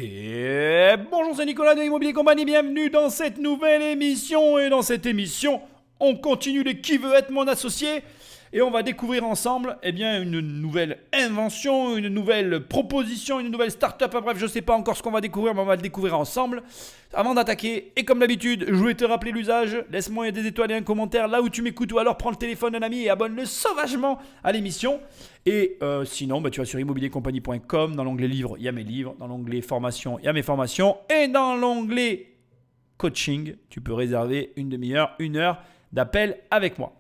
Et bonjour, c'est Nicolas de Immobilier Compagnie, bienvenue dans cette nouvelle émission. Et dans cette émission, on continue les qui veut être mon associé. Et on va découvrir ensemble une nouvelle invention, une nouvelle proposition, une nouvelle start-up. Bref, je ne sais pas encore ce qu'on va découvrir, mais on va le découvrir ensemble. Avant d'attaquer, et comme d'habitude, je voulais te rappeler l'usage. Laisse-moi des étoiles et un commentaire là où tu m'écoutes, ou alors prends le téléphone d'un ami et abonne-le sauvagement à l'émission. Et sinon, tu vas sur immobiliercompagnie.com. Dans l'onglet livres, il y a mes livres. Dans l'onglet formation, il y a mes formations. Et dans l'onglet coaching, tu peux réserver une demi-heure, une heure d'appel avec moi.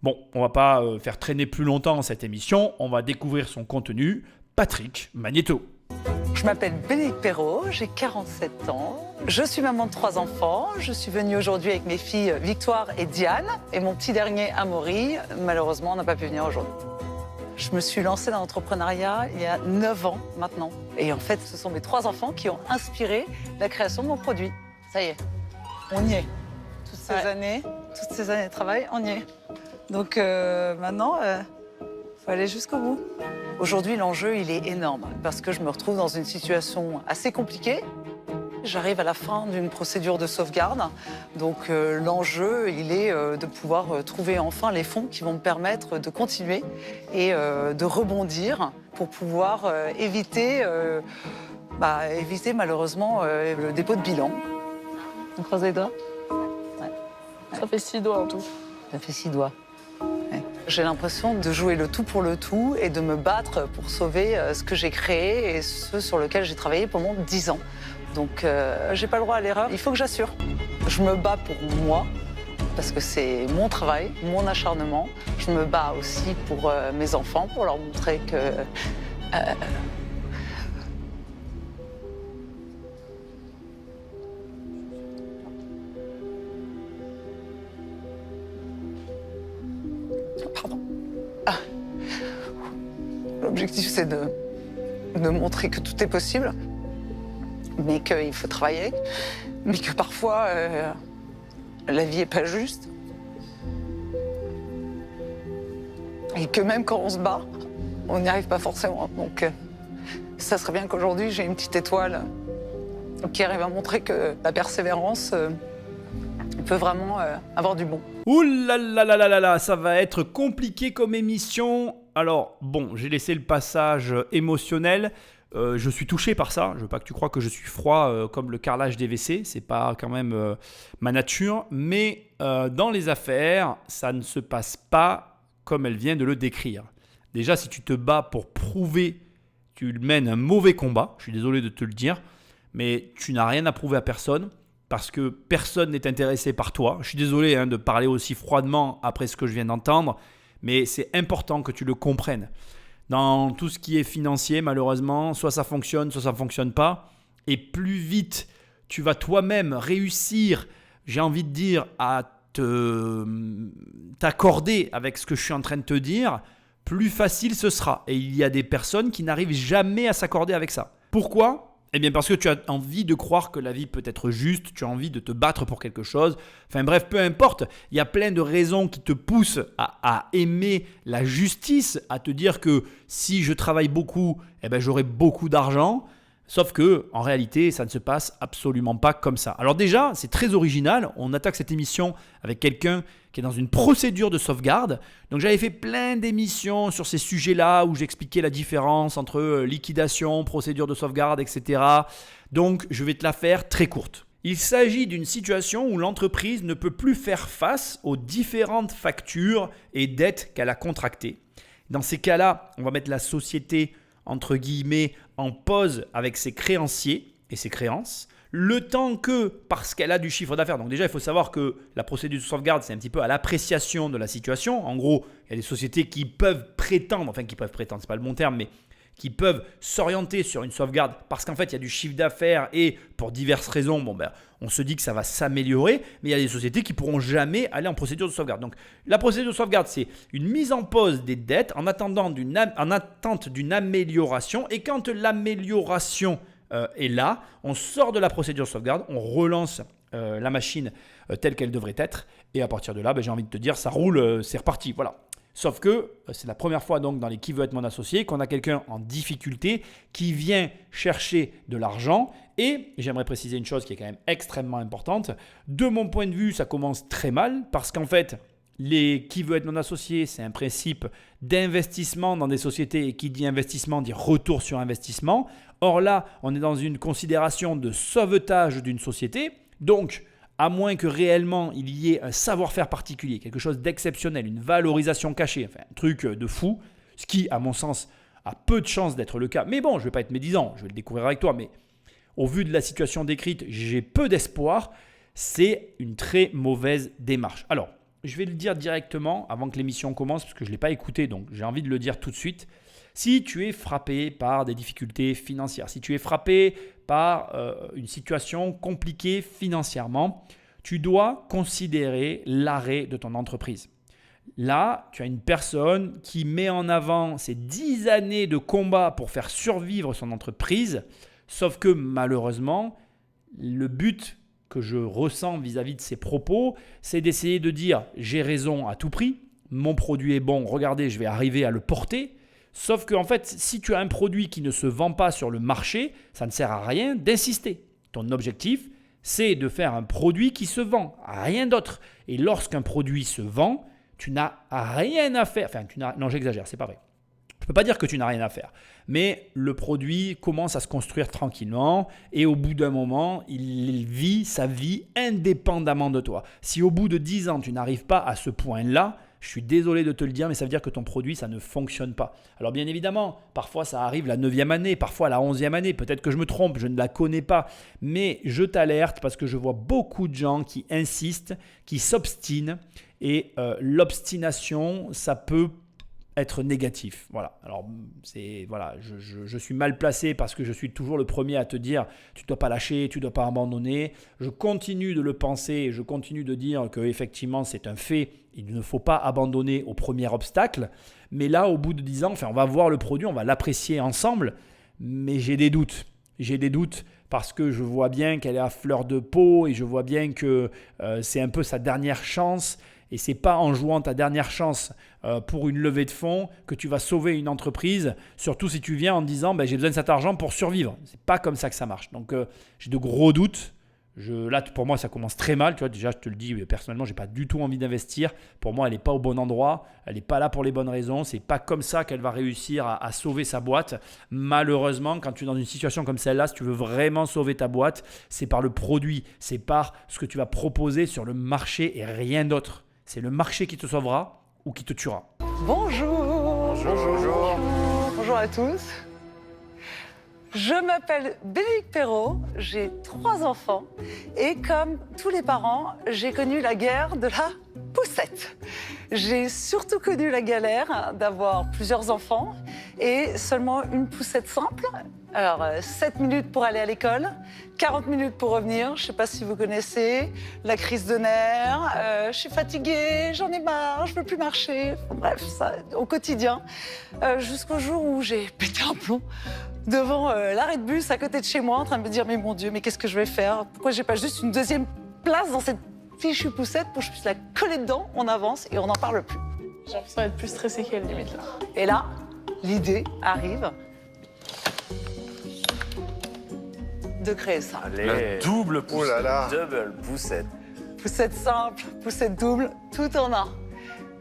Bon, on ne va pas faire traîner plus longtemps cette émission. On va découvrir son contenu. Patrick Magnéto. Je m'appelle Bénédicte Perrault, j'ai 47 ans. Je suis maman de 3 enfants. Je suis venue aujourd'hui avec mes filles Victoire et Diane. Et mon petit dernier, Amaury, malheureusement, n'a pas pu venir aujourd'hui. Je me suis lancée dans l'entrepreneuriat il y a 9 ans maintenant. Et en fait, ce sont mes 3 enfants qui ont inspiré la création de mon produit. Ça y est, on y est. Toutes ces années de travail, on y est. Donc maintenant, faut aller jusqu'au bout. Aujourd'hui, l'enjeu, il est énorme parce que je me retrouve dans une situation assez compliquée. J'arrive à la fin d'une procédure de sauvegarde. Donc l'enjeu, il est de pouvoir trouver enfin les fonds qui vont me permettre de continuer et de rebondir pour pouvoir éviter malheureusement le dépôt de bilan. On croise les doigts. Ouais. Ça fait 6 doigts en tout. Ça fait 6 doigts. Ouais. J'ai l'impression de jouer le tout pour le tout et de me battre pour sauver ce que j'ai créé et ce sur lequel j'ai travaillé pendant 10 ans. Donc j'ai pas le droit à l'erreur, il faut que j'assure. Je me bats pour moi, parce que c'est mon travail, mon acharnement. Je me bats aussi pour mes enfants, pour leur montrer que... Pardon. Ah. L'objectif, c'est de montrer que tout est possible, mais qu'il faut travailler, mais que parfois, la vie n'est pas juste. Et que même quand on se bat, on n'y arrive pas forcément. Donc, ça serait bien qu'aujourd'hui, j'ai une petite étoile qui arrive à montrer que la persévérance peut vraiment avoir du bon. Ouh là là là là là là, ça va être compliqué comme émission. Alors, bon, j'ai laissé le passage émotionnel. Je suis touché par ça. Je veux pas que tu crois que je suis froid comme le carrelage des WC. C'est pas quand même ma nature. Mais dans les affaires, ça ne se passe pas comme elle vient de le décrire. Déjà, si tu te bats pour prouver, tu mènes un mauvais combat. Je suis désolé de te le dire, mais tu n'as rien à prouver à personne parce que personne n'est intéressé par toi. Je suis désolé de parler aussi froidement après ce que je viens d'entendre, mais c'est important que tu le comprennes. Dans tout ce qui est financier, malheureusement, soit ça fonctionne, soit ça ne fonctionne pas. Et plus vite tu vas toi-même réussir, j'ai envie de dire, à t'accorder avec ce que je suis en train de te dire, plus facile ce sera. Et il y a des personnes qui n'arrivent jamais à s'accorder avec ça. Pourquoi ? Eh bien parce que tu as envie de croire que la vie peut être juste, tu as envie de te battre pour quelque chose. Enfin bref, peu importe, il y a plein de raisons qui te poussent à aimer la justice, à te dire que si je travaille beaucoup, j'aurai beaucoup d'argent. Sauf que en réalité, ça ne se passe absolument pas comme ça. Alors déjà, c'est très original. On attaque cette émission avec quelqu'un qui est dans une procédure de sauvegarde. Donc j'avais fait plein d'émissions sur ces sujets-là où j'expliquais la différence entre liquidation, procédure de sauvegarde, etc. Donc je vais te la faire très courte. Il s'agit d'une situation où l'entreprise ne peut plus faire face aux différentes factures et dettes qu'elle a contractées. Dans ces cas-là, on va mettre la société entre guillemets en pause avec ses créanciers et ses créances, le temps que, parce qu'elle a du chiffre d'affaires, donc déjà il faut savoir que la procédure de sauvegarde c'est un petit peu à l'appréciation de la situation. En gros, il y a des sociétés qui peuvent prétendre, c'est pas le bon terme, mais qui peuvent s'orienter sur une sauvegarde parce qu'en fait il y a du chiffre d'affaires et pour diverses raisons, on se dit que ça va s'améliorer, mais il y a des sociétés qui ne pourront jamais aller en procédure de sauvegarde. Donc la procédure de sauvegarde, c'est une mise en pause des dettes en attente d'une amélioration, et quand l'amélioration est là, on sort de la procédure de sauvegarde, on relance la machine telle qu'elle devrait être, et à partir de là, j'ai envie de te dire, ça roule, c'est reparti, voilà. Sauf que c'est la première fois donc dans les Qui veut être mon associé qu'on a quelqu'un en difficulté qui vient chercher de l'argent. Et j'aimerais préciser une chose qui est quand même extrêmement importante. De mon point de vue, ça commence très mal parce qu'en fait, les Qui veut être mon associé, c'est un principe d'investissement dans des sociétés et qui dit investissement dit retour sur investissement. Or là, on est dans une considération de sauvetage d'une société. Donc, à moins que réellement il y ait un savoir-faire particulier, quelque chose d'exceptionnel, une valorisation cachée, enfin un truc de fou, ce qui, à mon sens, a peu de chances d'être le cas. Mais bon, je ne vais pas être médisant, je vais le découvrir avec toi, mais au vu de la situation décrite, j'ai peu d'espoir. C'est une très mauvaise démarche. Alors, je vais le dire directement avant que l'émission commence, parce que je ne l'ai pas écouté, donc j'ai envie de le dire tout de suite. Si tu es frappé par des difficultés financières, si tu es frappé par une situation compliquée financièrement, tu dois considérer l'arrêt de ton entreprise. Là, tu as une personne qui met en avant ses 10 années de combat pour faire survivre son entreprise, sauf que malheureusement, le but que je ressens vis-à-vis de ses propos, c'est d'essayer de dire « j'ai raison à tout prix, mon produit est bon, regardez, je vais arriver à le porter ». Sauf qu'en fait, si tu as un produit qui ne se vend pas sur le marché, ça ne sert à rien d'insister. Ton objectif, c'est de faire un produit qui se vend, rien d'autre. Et lorsqu'un produit se vend, tu n'as rien à faire. Enfin, non, j'exagère, c'est pas vrai. Je ne peux pas dire que tu n'as rien à faire. Mais le produit commence à se construire tranquillement et au bout d'un moment, il vit sa vie indépendamment de toi. Si au bout de 10 ans, tu n'arrives pas à ce point-là, je suis désolé de te le dire, mais ça veut dire que ton produit, ça ne fonctionne pas. Alors bien évidemment, parfois ça arrive la 9e année, parfois la 11e année. Peut-être que je me trompe, je ne la connais pas. Mais je t'alerte parce que je vois beaucoup de gens qui insistent, qui s'obstinent. Et l'obstination, ça peut être négatif. Voilà. Alors, je suis mal placé parce que je suis toujours le premier à te dire tu ne dois pas lâcher, tu ne dois pas abandonner. Je continue de le penser et je continue de dire qu'effectivement, c'est un fait. Il ne faut pas abandonner au premier obstacle. Mais là, au bout de 10 ans, on va voir le produit, on va l'apprécier ensemble. Mais j'ai des doutes. J'ai des doutes parce que je vois bien qu'elle est à fleur de peau et je vois bien que c'est un peu sa dernière chance. Et ce n'est pas en jouant ta dernière chance pour une levée de fonds que tu vas sauver une entreprise, surtout si tu viens en te disant j'ai besoin de cet argent pour survivre. Ce n'est pas comme ça que ça marche. Donc j'ai de gros doutes. Là, pour moi, ça commence très mal. Tu vois, déjà, je te le dis, personnellement, je n'ai pas du tout envie d'investir. Pour moi, elle n'est pas au bon endroit. Elle n'est pas là pour les bonnes raisons. Ce n'est pas comme ça qu'elle va réussir à sauver sa boîte. Malheureusement, quand tu es dans une situation comme celle-là, si tu veux vraiment sauver ta boîte, c'est par le produit. C'est par ce que tu vas proposer sur le marché et rien d'autre. C'est le marché qui te sauvera ou qui te tuera. Bonjour. Bonjour. Bonjour à tous. Je m'appelle Bénédicte Perrault, j'ai 3 enfants et comme tous les parents, j'ai connu la guerre de la poussette. J'ai surtout connu la galère d'avoir plusieurs enfants et seulement une poussette simple. Alors, 7 minutes pour aller à l'école, 40 minutes pour revenir. Je ne sais pas si vous connaissez la crise de nerfs. Je suis fatiguée, j'en ai marre, je ne veux plus marcher. Enfin, bref, ça au quotidien. Jusqu'au jour où j'ai pété un plomb devant l'arrêt de bus à côté de chez moi en train de me dire « Mais mon Dieu, mais qu'est-ce que je vais faire? Pourquoi j'ai pas juste une deuxième place dans cette fichue poussette pour que je puisse la coller dedans? On avance et on n'en parle plus. » J'ai l'impression d'être plus stressée qu'elle, limite, là. Et là, l'idée arrive de créer ça. Allez, La double poussette. Oh là là. Double poussette. Poussette simple, poussette double, tout en un.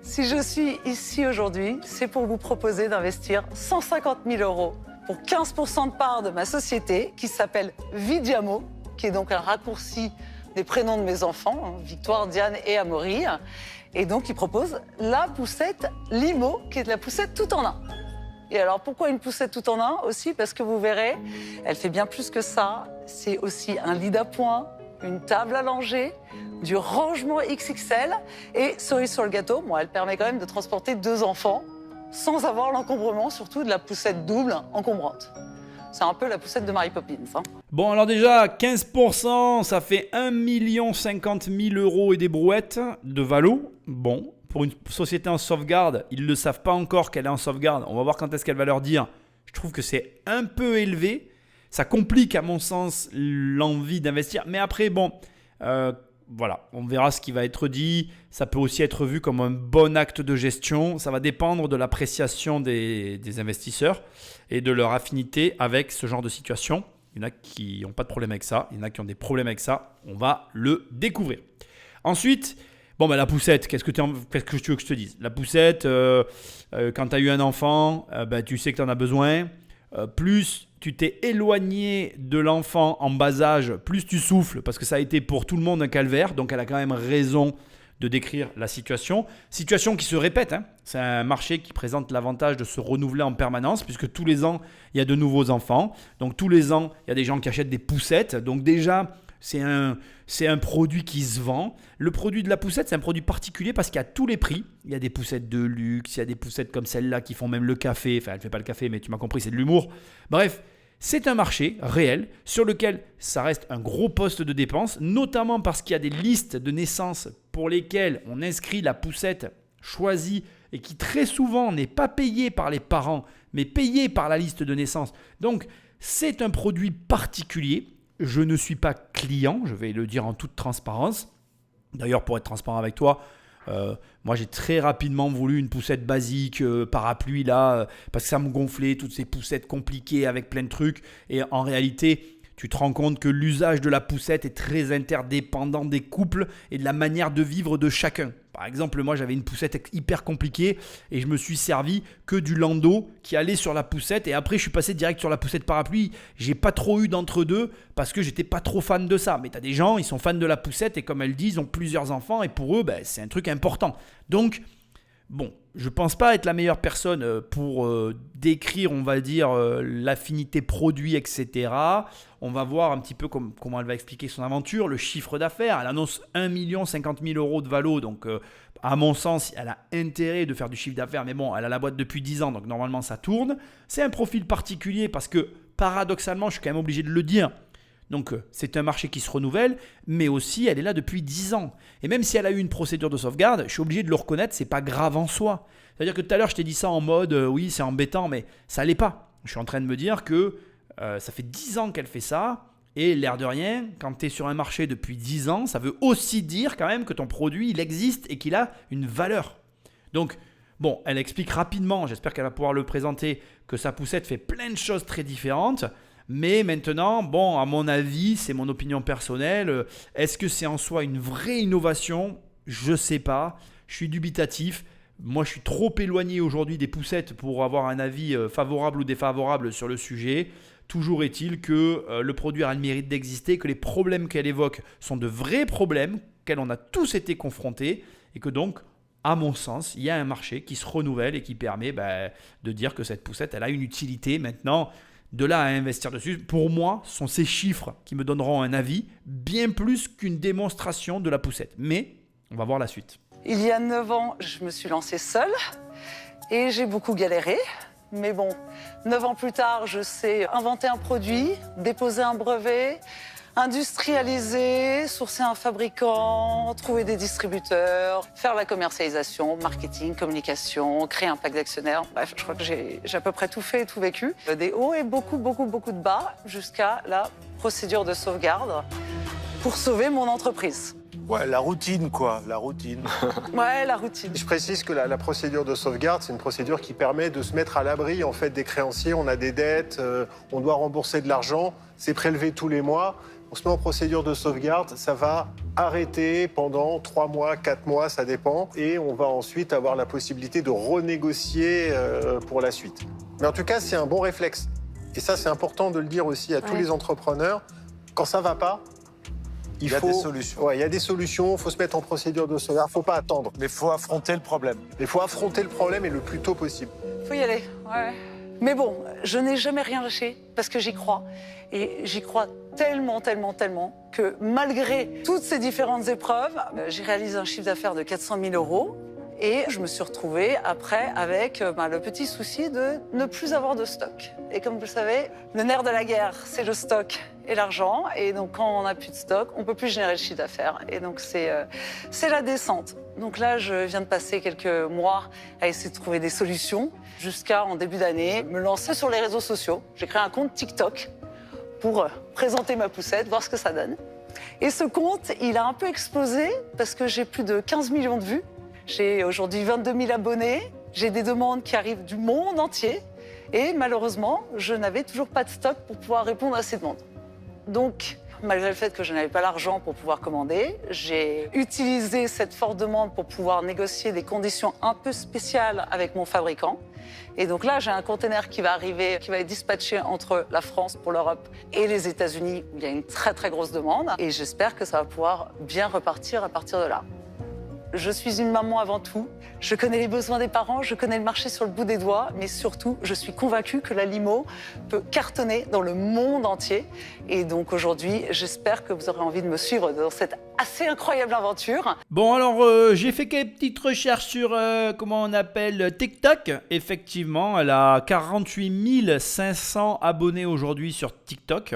Si je suis ici aujourd'hui, c'est pour vous proposer d'investir 150 000 € pour 15% de part de ma société qui s'appelle Vidiamo, qui est donc un raccourci des prénoms de mes enfants, Victoire, Diane et Amaury. Et donc, il propose la poussette Limo, qui est de la poussette tout en un. Et alors, pourquoi une poussette tout en un? Aussi parce que vous verrez, elle fait bien plus que ça. C'est aussi un lit d'appoint, une table à langer, du rangement XXL. Et cerise sur le gâteau, elle permet quand même de transporter 2 enfants sans avoir l'encombrement, surtout de la poussette double encombrante. C'est un peu la poussette de Mary Poppins. Bon, alors déjà, 15%, ça fait 1 50 000 € et des brouettes de valo. Bon, pour une société en sauvegarde, ils ne le savent pas encore qu'elle est en sauvegarde. On va voir quand est-ce qu'elle va leur dire. Je trouve que c'est un peu élevé. Ça complique, à mon sens, l'envie d'investir. Mais après, bon, voilà, on verra ce qui va être dit. Ça peut aussi être vu comme un bon acte de gestion. Ça va dépendre de l'appréciation des investisseurs et de leur affinité avec ce genre de situation. Il y en a qui n'ont pas de problème avec ça. Il y en a qui ont des problèmes avec ça. On va le découvrir. Ensuite, la poussette, qu'est-ce que tu veux que je te dise? La poussette, quand tu as eu un enfant, tu sais que tu en as besoin. Plus tu t'es éloigné de l'enfant en bas âge, plus tu souffles parce que ça a été pour tout le monde un calvaire. Donc, elle a quand même raison de décrire la situation. Situation qui se répète. C'est un marché qui présente l'avantage de se renouveler en permanence puisque tous les ans, il y a de nouveaux enfants. Donc, tous les ans, il y a des gens qui achètent des poussettes. Donc, déjà, c'est un produit qui se vend. Le produit de la poussette, c'est un produit particulier parce qu'il y a tous les prix. Il y a des poussettes de luxe, il y a des poussettes comme celle-là qui font même le café. Enfin, elle ne fait pas le café, mais tu m'as compris, c'est de l'humour. Bref, c'est un marché réel sur lequel ça reste un gros poste de dépense, notamment parce qu'il y a des listes de naissance pour lesquelles on inscrit la poussette choisie et qui très souvent n'est pas payée par les parents, mais payée par la liste de naissance. Donc, c'est un produit particulier. Je ne suis pas client, je vais le dire en toute transparence. D'ailleurs, pour être transparent avec toi, moi j'ai très rapidement voulu une poussette basique, parapluie là, parce que ça me gonflait, toutes ces poussettes compliquées avec plein de trucs. Et en réalité, tu te rends compte que l'usage de la poussette est très interdépendant des couples et de la manière de vivre de chacun. Par exemple, moi j'avais une poussette hyper compliquée et je me suis servi que du landau qui allait sur la poussette et après je suis passé direct sur la poussette parapluie. J'ai pas trop eu d'entre-deux parce que j'étais pas trop fan de ça. Mais tu as des gens, ils sont fans de la poussette et comme elle dit, ils ont plusieurs enfants et pour eux, c'est un truc important. Donc, je ne pense pas être la meilleure personne pour décrire, on va dire, l'affinité produit, etc. On va voir un petit peu comment elle va expliquer son aventure, le chiffre d'affaires. Elle annonce 1 50 000 € de valo. Donc, à mon sens, elle a intérêt de faire du chiffre d'affaires. Mais bon, elle a la boîte depuis 10 ans, donc normalement, ça tourne. C'est un profil particulier parce que, paradoxalement, je suis quand même obligé de le dire. Donc, c'est un marché qui se renouvelle, mais aussi, elle est là depuis 10 ans. Et même si elle a eu une procédure de sauvegarde, je suis obligé de le reconnaître, c'est pas grave en soi. C'est-à-dire que tout à l'heure, je t'ai dit ça en mode, oui, c'est embêtant, mais ça l'est pas. Je suis en train de me dire que ça fait 10 ans qu'elle fait ça, et l'air de rien, quand tu es sur un marché depuis 10 ans, ça veut aussi dire quand même que ton produit, il existe et qu'il a une valeur. Donc, elle explique rapidement, j'espère qu'elle va pouvoir le présenter, que sa poussette fait plein de choses très différentes. Mais maintenant, à mon avis, c'est mon opinion personnelle. Est-ce que c'est en soi une vraie innovation? Je ne sais pas. Je suis dubitatif. Moi, je suis trop éloigné aujourd'hui des poussettes pour avoir un avis favorable ou défavorable sur le sujet. Toujours est-il que le produit a le mérite d'exister, que les problèmes qu'elle évoque sont de vrais problèmes, auxquels on a tous été confrontés et que donc, à mon sens, il y a un marché qui se renouvelle et qui permet de dire que cette poussette, elle a une utilité maintenant. De là à investir dessus, pour moi, ce sont ces chiffres qui me donneront un avis, bien plus qu'une démonstration de la poussette. Mais on va voir la suite. Il y a 9 ans, je me suis lancée seule et j'ai beaucoup galéré. Mais 9 ans plus tard, je sais inventer un produit, déposer un brevet, industrialiser, sourcer un fabricant, trouver des distributeurs, faire la commercialisation, marketing, communication, créer un pack d'actionnaires. Bref, je crois que j'ai à peu près tout fait et tout vécu. Des hauts et beaucoup de bas jusqu'à la procédure de sauvegarde pour sauver mon entreprise. Ouais, la routine, quoi, la routine. Ouais, la routine. Je précise que la procédure de sauvegarde, c'est une procédure qui permet de se mettre à l'abri en fait, des créanciers. On a des dettes, on doit rembourser de l'argent, c'est prélevé tous les mois. On se met en procédure de sauvegarde, ça va arrêter pendant 3 mois, 4 mois, ça dépend. Et on va ensuite avoir la possibilité de renégocier pour la suite. Mais en tout cas, c'est un bon réflexe. Et ça, c'est important de le dire aussi à tous les entrepreneurs. Quand ça ne va pas, il y a des solutions. Ouais, il y a des solutions, il faut se mettre en procédure de sauvegarde, il ne faut pas attendre. Mais il faut affronter le problème. Il faut affronter le problème et le plus tôt possible. Il faut y aller, ouais. Mais je n'ai jamais rien lâché parce que j'y crois. Et j'y crois tellement que malgré toutes ces différentes épreuves, j'ai réalisé un chiffre d'affaires de 400 000 € et je me suis retrouvée après avec le petit souci de ne plus avoir de stock. Et comme vous le savez, le nerf de la guerre, c'est le stock et l'argent. Et donc quand on n'a plus de stock, on ne peut plus générer le chiffre d'affaires. Et donc c'est la descente. Donc là, je viens de passer quelques mois à essayer de trouver des solutions jusqu'à, en début d'année, me lancer sur les réseaux sociaux. J'ai créé un compte TikTok pour présenter ma poussette, voir ce que ça donne. Et ce compte, il a un peu explosé parce que j'ai plus de 15 millions de vues. J'ai aujourd'hui 22 000 abonnés. J'ai des demandes qui arrivent du monde entier. Et malheureusement, je n'avais toujours pas de stock pour pouvoir répondre à ces demandes. Donc, malgré le fait que je n'avais pas l'argent pour pouvoir commander, j'ai utilisé cette forte demande pour pouvoir négocier des conditions un peu spéciales avec mon fabricant. Et donc là, j'ai un container qui va arriver, qui va être dispatché entre la France pour l'Europe et les États-Unis, où il y a une très très grosse demande. Et j'espère que ça va pouvoir bien repartir à partir de là. Je suis une maman avant tout. Je connais les besoins des parents, je connais le marché sur le bout des doigts, mais surtout, je suis convaincue que la limo peut cartonner dans le monde entier. Et donc aujourd'hui, j'espère que vous aurez envie de me suivre dans cette assez incroyable aventure. Bon, alors, j'ai fait quelques petites recherches sur, comment on appelle, TikTok. Effectivement, elle a 48 500 abonnés aujourd'hui sur TikTok.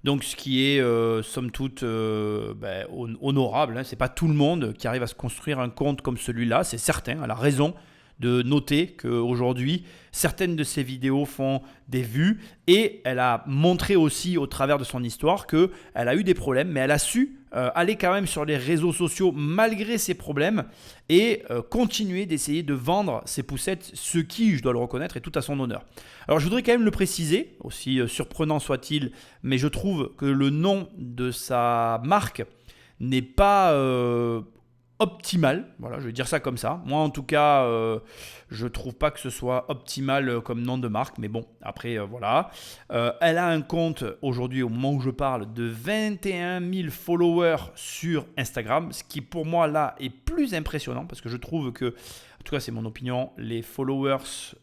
Donc, ce qui est, somme toute, honorable. Hein. Ce n'est pas tout le monde qui arrive à se construire un compte comme celui-là, c'est certain. Elle a raison de noter qu'aujourd'hui, certaines de ses vidéos font des vues. Et elle a montré aussi, au travers de son histoire, qu'elle a eu des problèmes, mais elle a su aller quand même sur les réseaux sociaux malgré ses problèmes et continuer d'essayer de vendre ses poussettes, ce qui, je dois le reconnaître, est tout à son honneur. Alors je voudrais quand même le préciser, aussi surprenant soit-il, mais je trouve que le nom de sa marque n'est pas optimal. Voilà, je vais dire ça comme ça. Moi en tout cas, je trouve pas que ce soit optimal comme nom de marque, mais bon, après voilà. Elle a un compte aujourd'hui, au moment où je parle, de 21 000 followers sur Instagram, ce qui pour moi là est plus impressionnant parce que je trouve que, en tout cas c'est mon opinion, les followers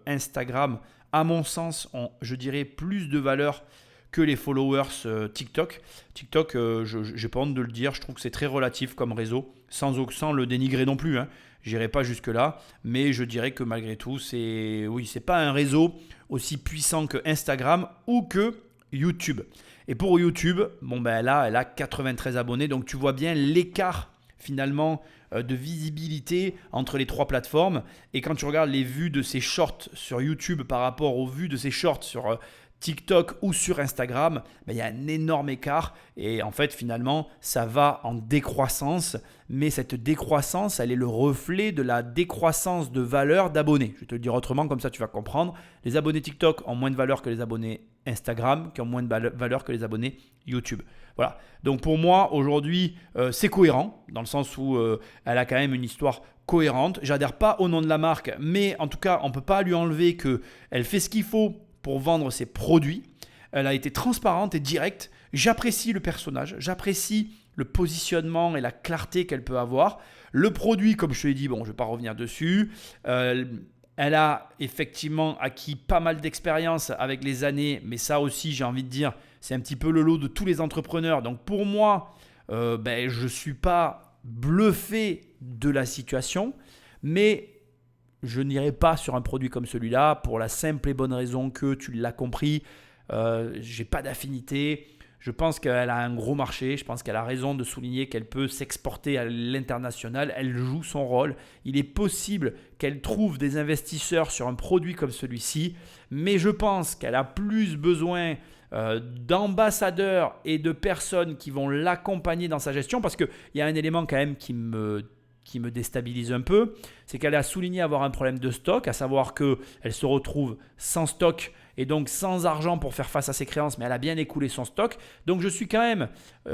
Instagram, à mon sens, ont, je dirais, plus de valeur que les followers TikTok. TikTok, je n'ai pas honte de le dire, je trouve que c'est très relatif comme réseau, sans le dénigrer non plus. Hein. Je n'irai pas jusque-là, mais je dirais que malgré tout, c'est pas un réseau aussi puissant que Instagram ou que YouTube. Et pour YouTube, elle a 93 abonnés, donc tu vois bien l'écart finalement de visibilité entre les trois plateformes. Et quand tu regardes les vues de ses shorts sur YouTube par rapport aux vues de ses shorts sur TikTok ou sur Instagram, il y a un énorme écart et en fait finalement ça va en décroissance, mais cette décroissance elle est le reflet de la décroissance de valeur d'abonnés. Je vais te le dire autrement, comme ça tu vas comprendre. Les abonnés TikTok ont moins de valeur que les abonnés Instagram, qui ont moins de valeur que les abonnés YouTube. Voilà, donc pour moi aujourd'hui c'est cohérent dans le sens où elle a quand même une histoire cohérente. J'adhère pas au nom de la marque, mais en tout cas on ne peut pas lui enlever qu'elle fait ce qu'il faut pour vendre ses produits. Elle a été transparente et directe. J'apprécie le personnage, j'apprécie le positionnement et la clarté qu'elle peut avoir. Le produit, comme je te l'ai dit, je ne vais pas revenir dessus. Elle a effectivement acquis pas mal d'expérience avec les années, mais ça aussi, j'ai envie de dire, c'est un petit peu le lot de tous les entrepreneurs. Donc pour moi, je ne suis pas bluffé de la situation, mais je n'irai pas sur un produit comme celui-là pour la simple et bonne raison que tu l'as compris, j'ai pas d'affinité. Je pense qu'elle a un gros marché. Je pense qu'elle a raison de souligner qu'elle peut s'exporter à l'international. Elle joue son rôle. Il est possible qu'elle trouve des investisseurs sur un produit comme celui-ci, mais je pense qu'elle a plus besoin d'ambassadeurs et de personnes qui vont l'accompagner dans sa gestion, parce qu'il y a un élément quand même qui me déstabilise un peu, c'est qu'elle a souligné avoir un problème de stock, à savoir qu'elle se retrouve sans stock et donc sans argent pour faire face à ses créances, mais elle a bien écoulé son stock. Donc je suis quand même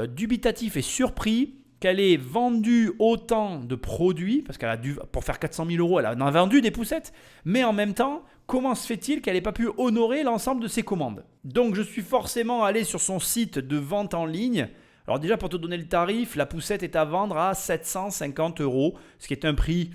dubitatif et surpris qu'elle ait vendu autant de produits, parce qu'elle a dû, pour faire 400 000 euros, elle en a vendu des poussettes, mais en même temps, comment se fait-il qu'elle n'ait pas pu honorer l'ensemble de ses commandes? Donc je suis forcément allé sur son site de vente en ligne. Alors déjà, pour te donner le tarif, la poussette est à vendre à 750 €, ce qui est un prix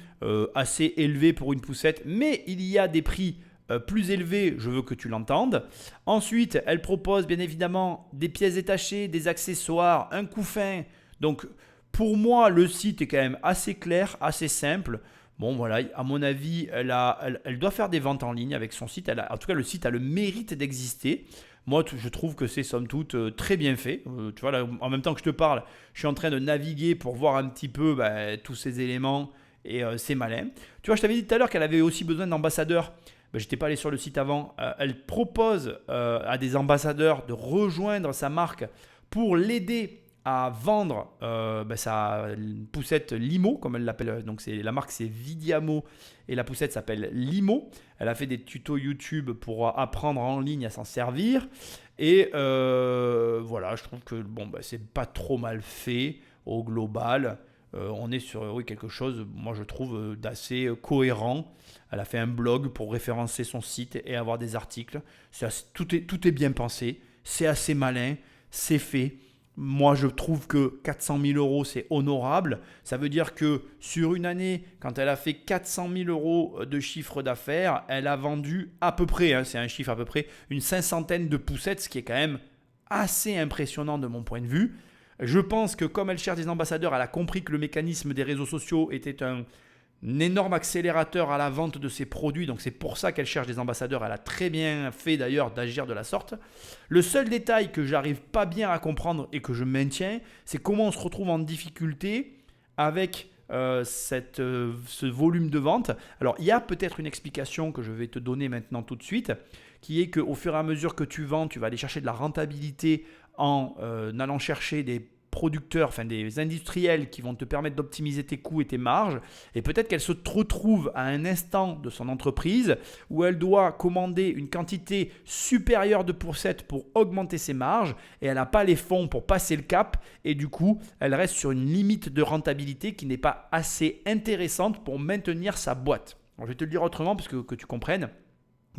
assez élevé pour une poussette, mais il y a des prix plus élevés, je veux que tu l'entendes. Ensuite, elle propose bien évidemment des pièces détachées, des accessoires, un couffin. Donc pour moi, le site est quand même assez clair, assez simple. Bon voilà, à mon avis, elle doit faire des ventes en ligne avec son site. En tout cas, le site a le mérite d'exister. Moi, je trouve que c'est somme toute très bien fait. Tu vois, là, en même temps que je te parle, je suis en train de naviguer pour voir un petit peu tous ces éléments et c'est malin. Tu vois, je t'avais dit tout à l'heure qu'elle avait aussi besoin d'ambassadeurs. Je n'étais pas allé sur le site avant. Elle propose à des ambassadeurs de rejoindre sa marque pour l'aider à vendre sa poussette Limo, comme elle l'appelle. Donc la marque c'est Vidiamo et la poussette s'appelle Limo. Elle a fait des tutos YouTube pour apprendre en ligne à s'en servir. Et voilà, je trouve que c'est pas trop mal fait au global. On est sur quelque chose, moi je trouve, d'assez cohérent. Elle a fait un blog pour référencer son site et avoir des articles. Tout est bien pensé, c'est assez malin, c'est fait. Moi, je trouve que 400 000 euros, c'est honorable. Ça veut dire que sur une année, quand elle a fait 400 000 euros de chiffre d'affaires, elle a vendu à peu près, c'est un chiffre à peu près, une 500aine de poussettes, ce qui est quand même assez impressionnant de mon point de vue. Je pense que comme elle cherche des ambassadeurs, elle a compris que le mécanisme des réseaux sociaux était un énorme accélérateur à la vente de ses produits, donc c'est pour ça qu'elle cherche des ambassadeurs. Elle a très bien fait d'ailleurs d'agir de la sorte. Le seul détail que j'arrive pas bien à comprendre et que je maintiens, c'est comment on se retrouve en difficulté avec ce volume de vente. Alors il y a peut-être une explication que je vais te donner maintenant tout de suite, qui est qu'au fur et à mesure que tu vends, tu vas aller chercher de la rentabilité en allant chercher des producteurs, enfin des industriels qui vont te permettre d'optimiser tes coûts et tes marges. Et peut-être qu'elle se retrouve à un instant de son entreprise où elle doit commander une quantité supérieure de poussettes pour augmenter ses marges et elle n'a pas les fonds pour passer le cap et du coup, elle reste sur une limite de rentabilité qui n'est pas assez intéressante pour maintenir sa boîte. Alors, je vais te le dire autrement parce que tu comprennes.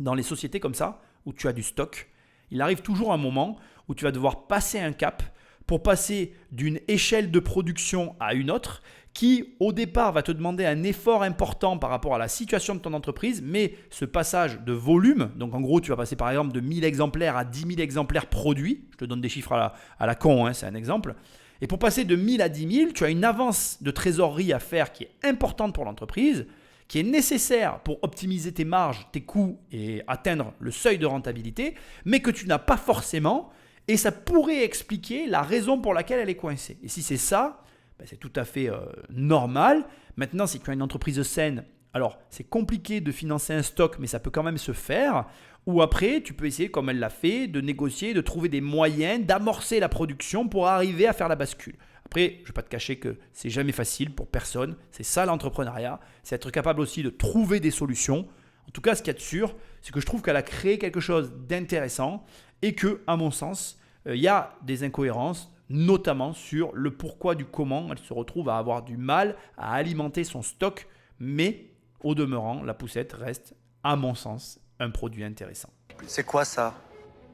Dans les sociétés comme ça, où tu as du stock, il arrive toujours un moment où tu vas devoir passer un cap pour passer d'une échelle de production à une autre qui, au départ, va te demander un effort important par rapport à la situation de ton entreprise, mais ce passage de volume, donc en gros, tu vas passer par exemple de 1000 exemplaires à 10 000 exemplaires produits, je te donne des chiffres à la con, c'est un exemple, et pour passer de 1000 à 10 000, tu as une avance de trésorerie à faire qui est importante pour l'entreprise, qui est nécessaire pour optimiser tes marges, tes coûts et atteindre le seuil de rentabilité, mais que tu n'as pas forcément. Et ça pourrait expliquer la raison pour laquelle elle est coincée. Et si c'est ça, c'est tout à fait normal. Maintenant, si tu as une entreprise saine, alors c'est compliqué de financer un stock, mais ça peut quand même se faire. Ou après, tu peux essayer, comme elle l'a fait, de négocier, de trouver des moyens, d'amorcer la production pour arriver à faire la bascule. Après, je ne vais pas te cacher que c'est jamais facile pour personne. C'est ça l'entrepreneuriat. C'est être capable aussi de trouver des solutions. En tout cas, ce qu'il y a de sûr, c'est que je trouve qu'elle a créé quelque chose d'intéressant et que, à mon sens, il y a des incohérences, notamment sur le pourquoi du comment. Elle se retrouve à avoir du mal à alimenter son stock, mais au demeurant, la poussette reste, à mon sens, un produit intéressant. C'est quoi ça?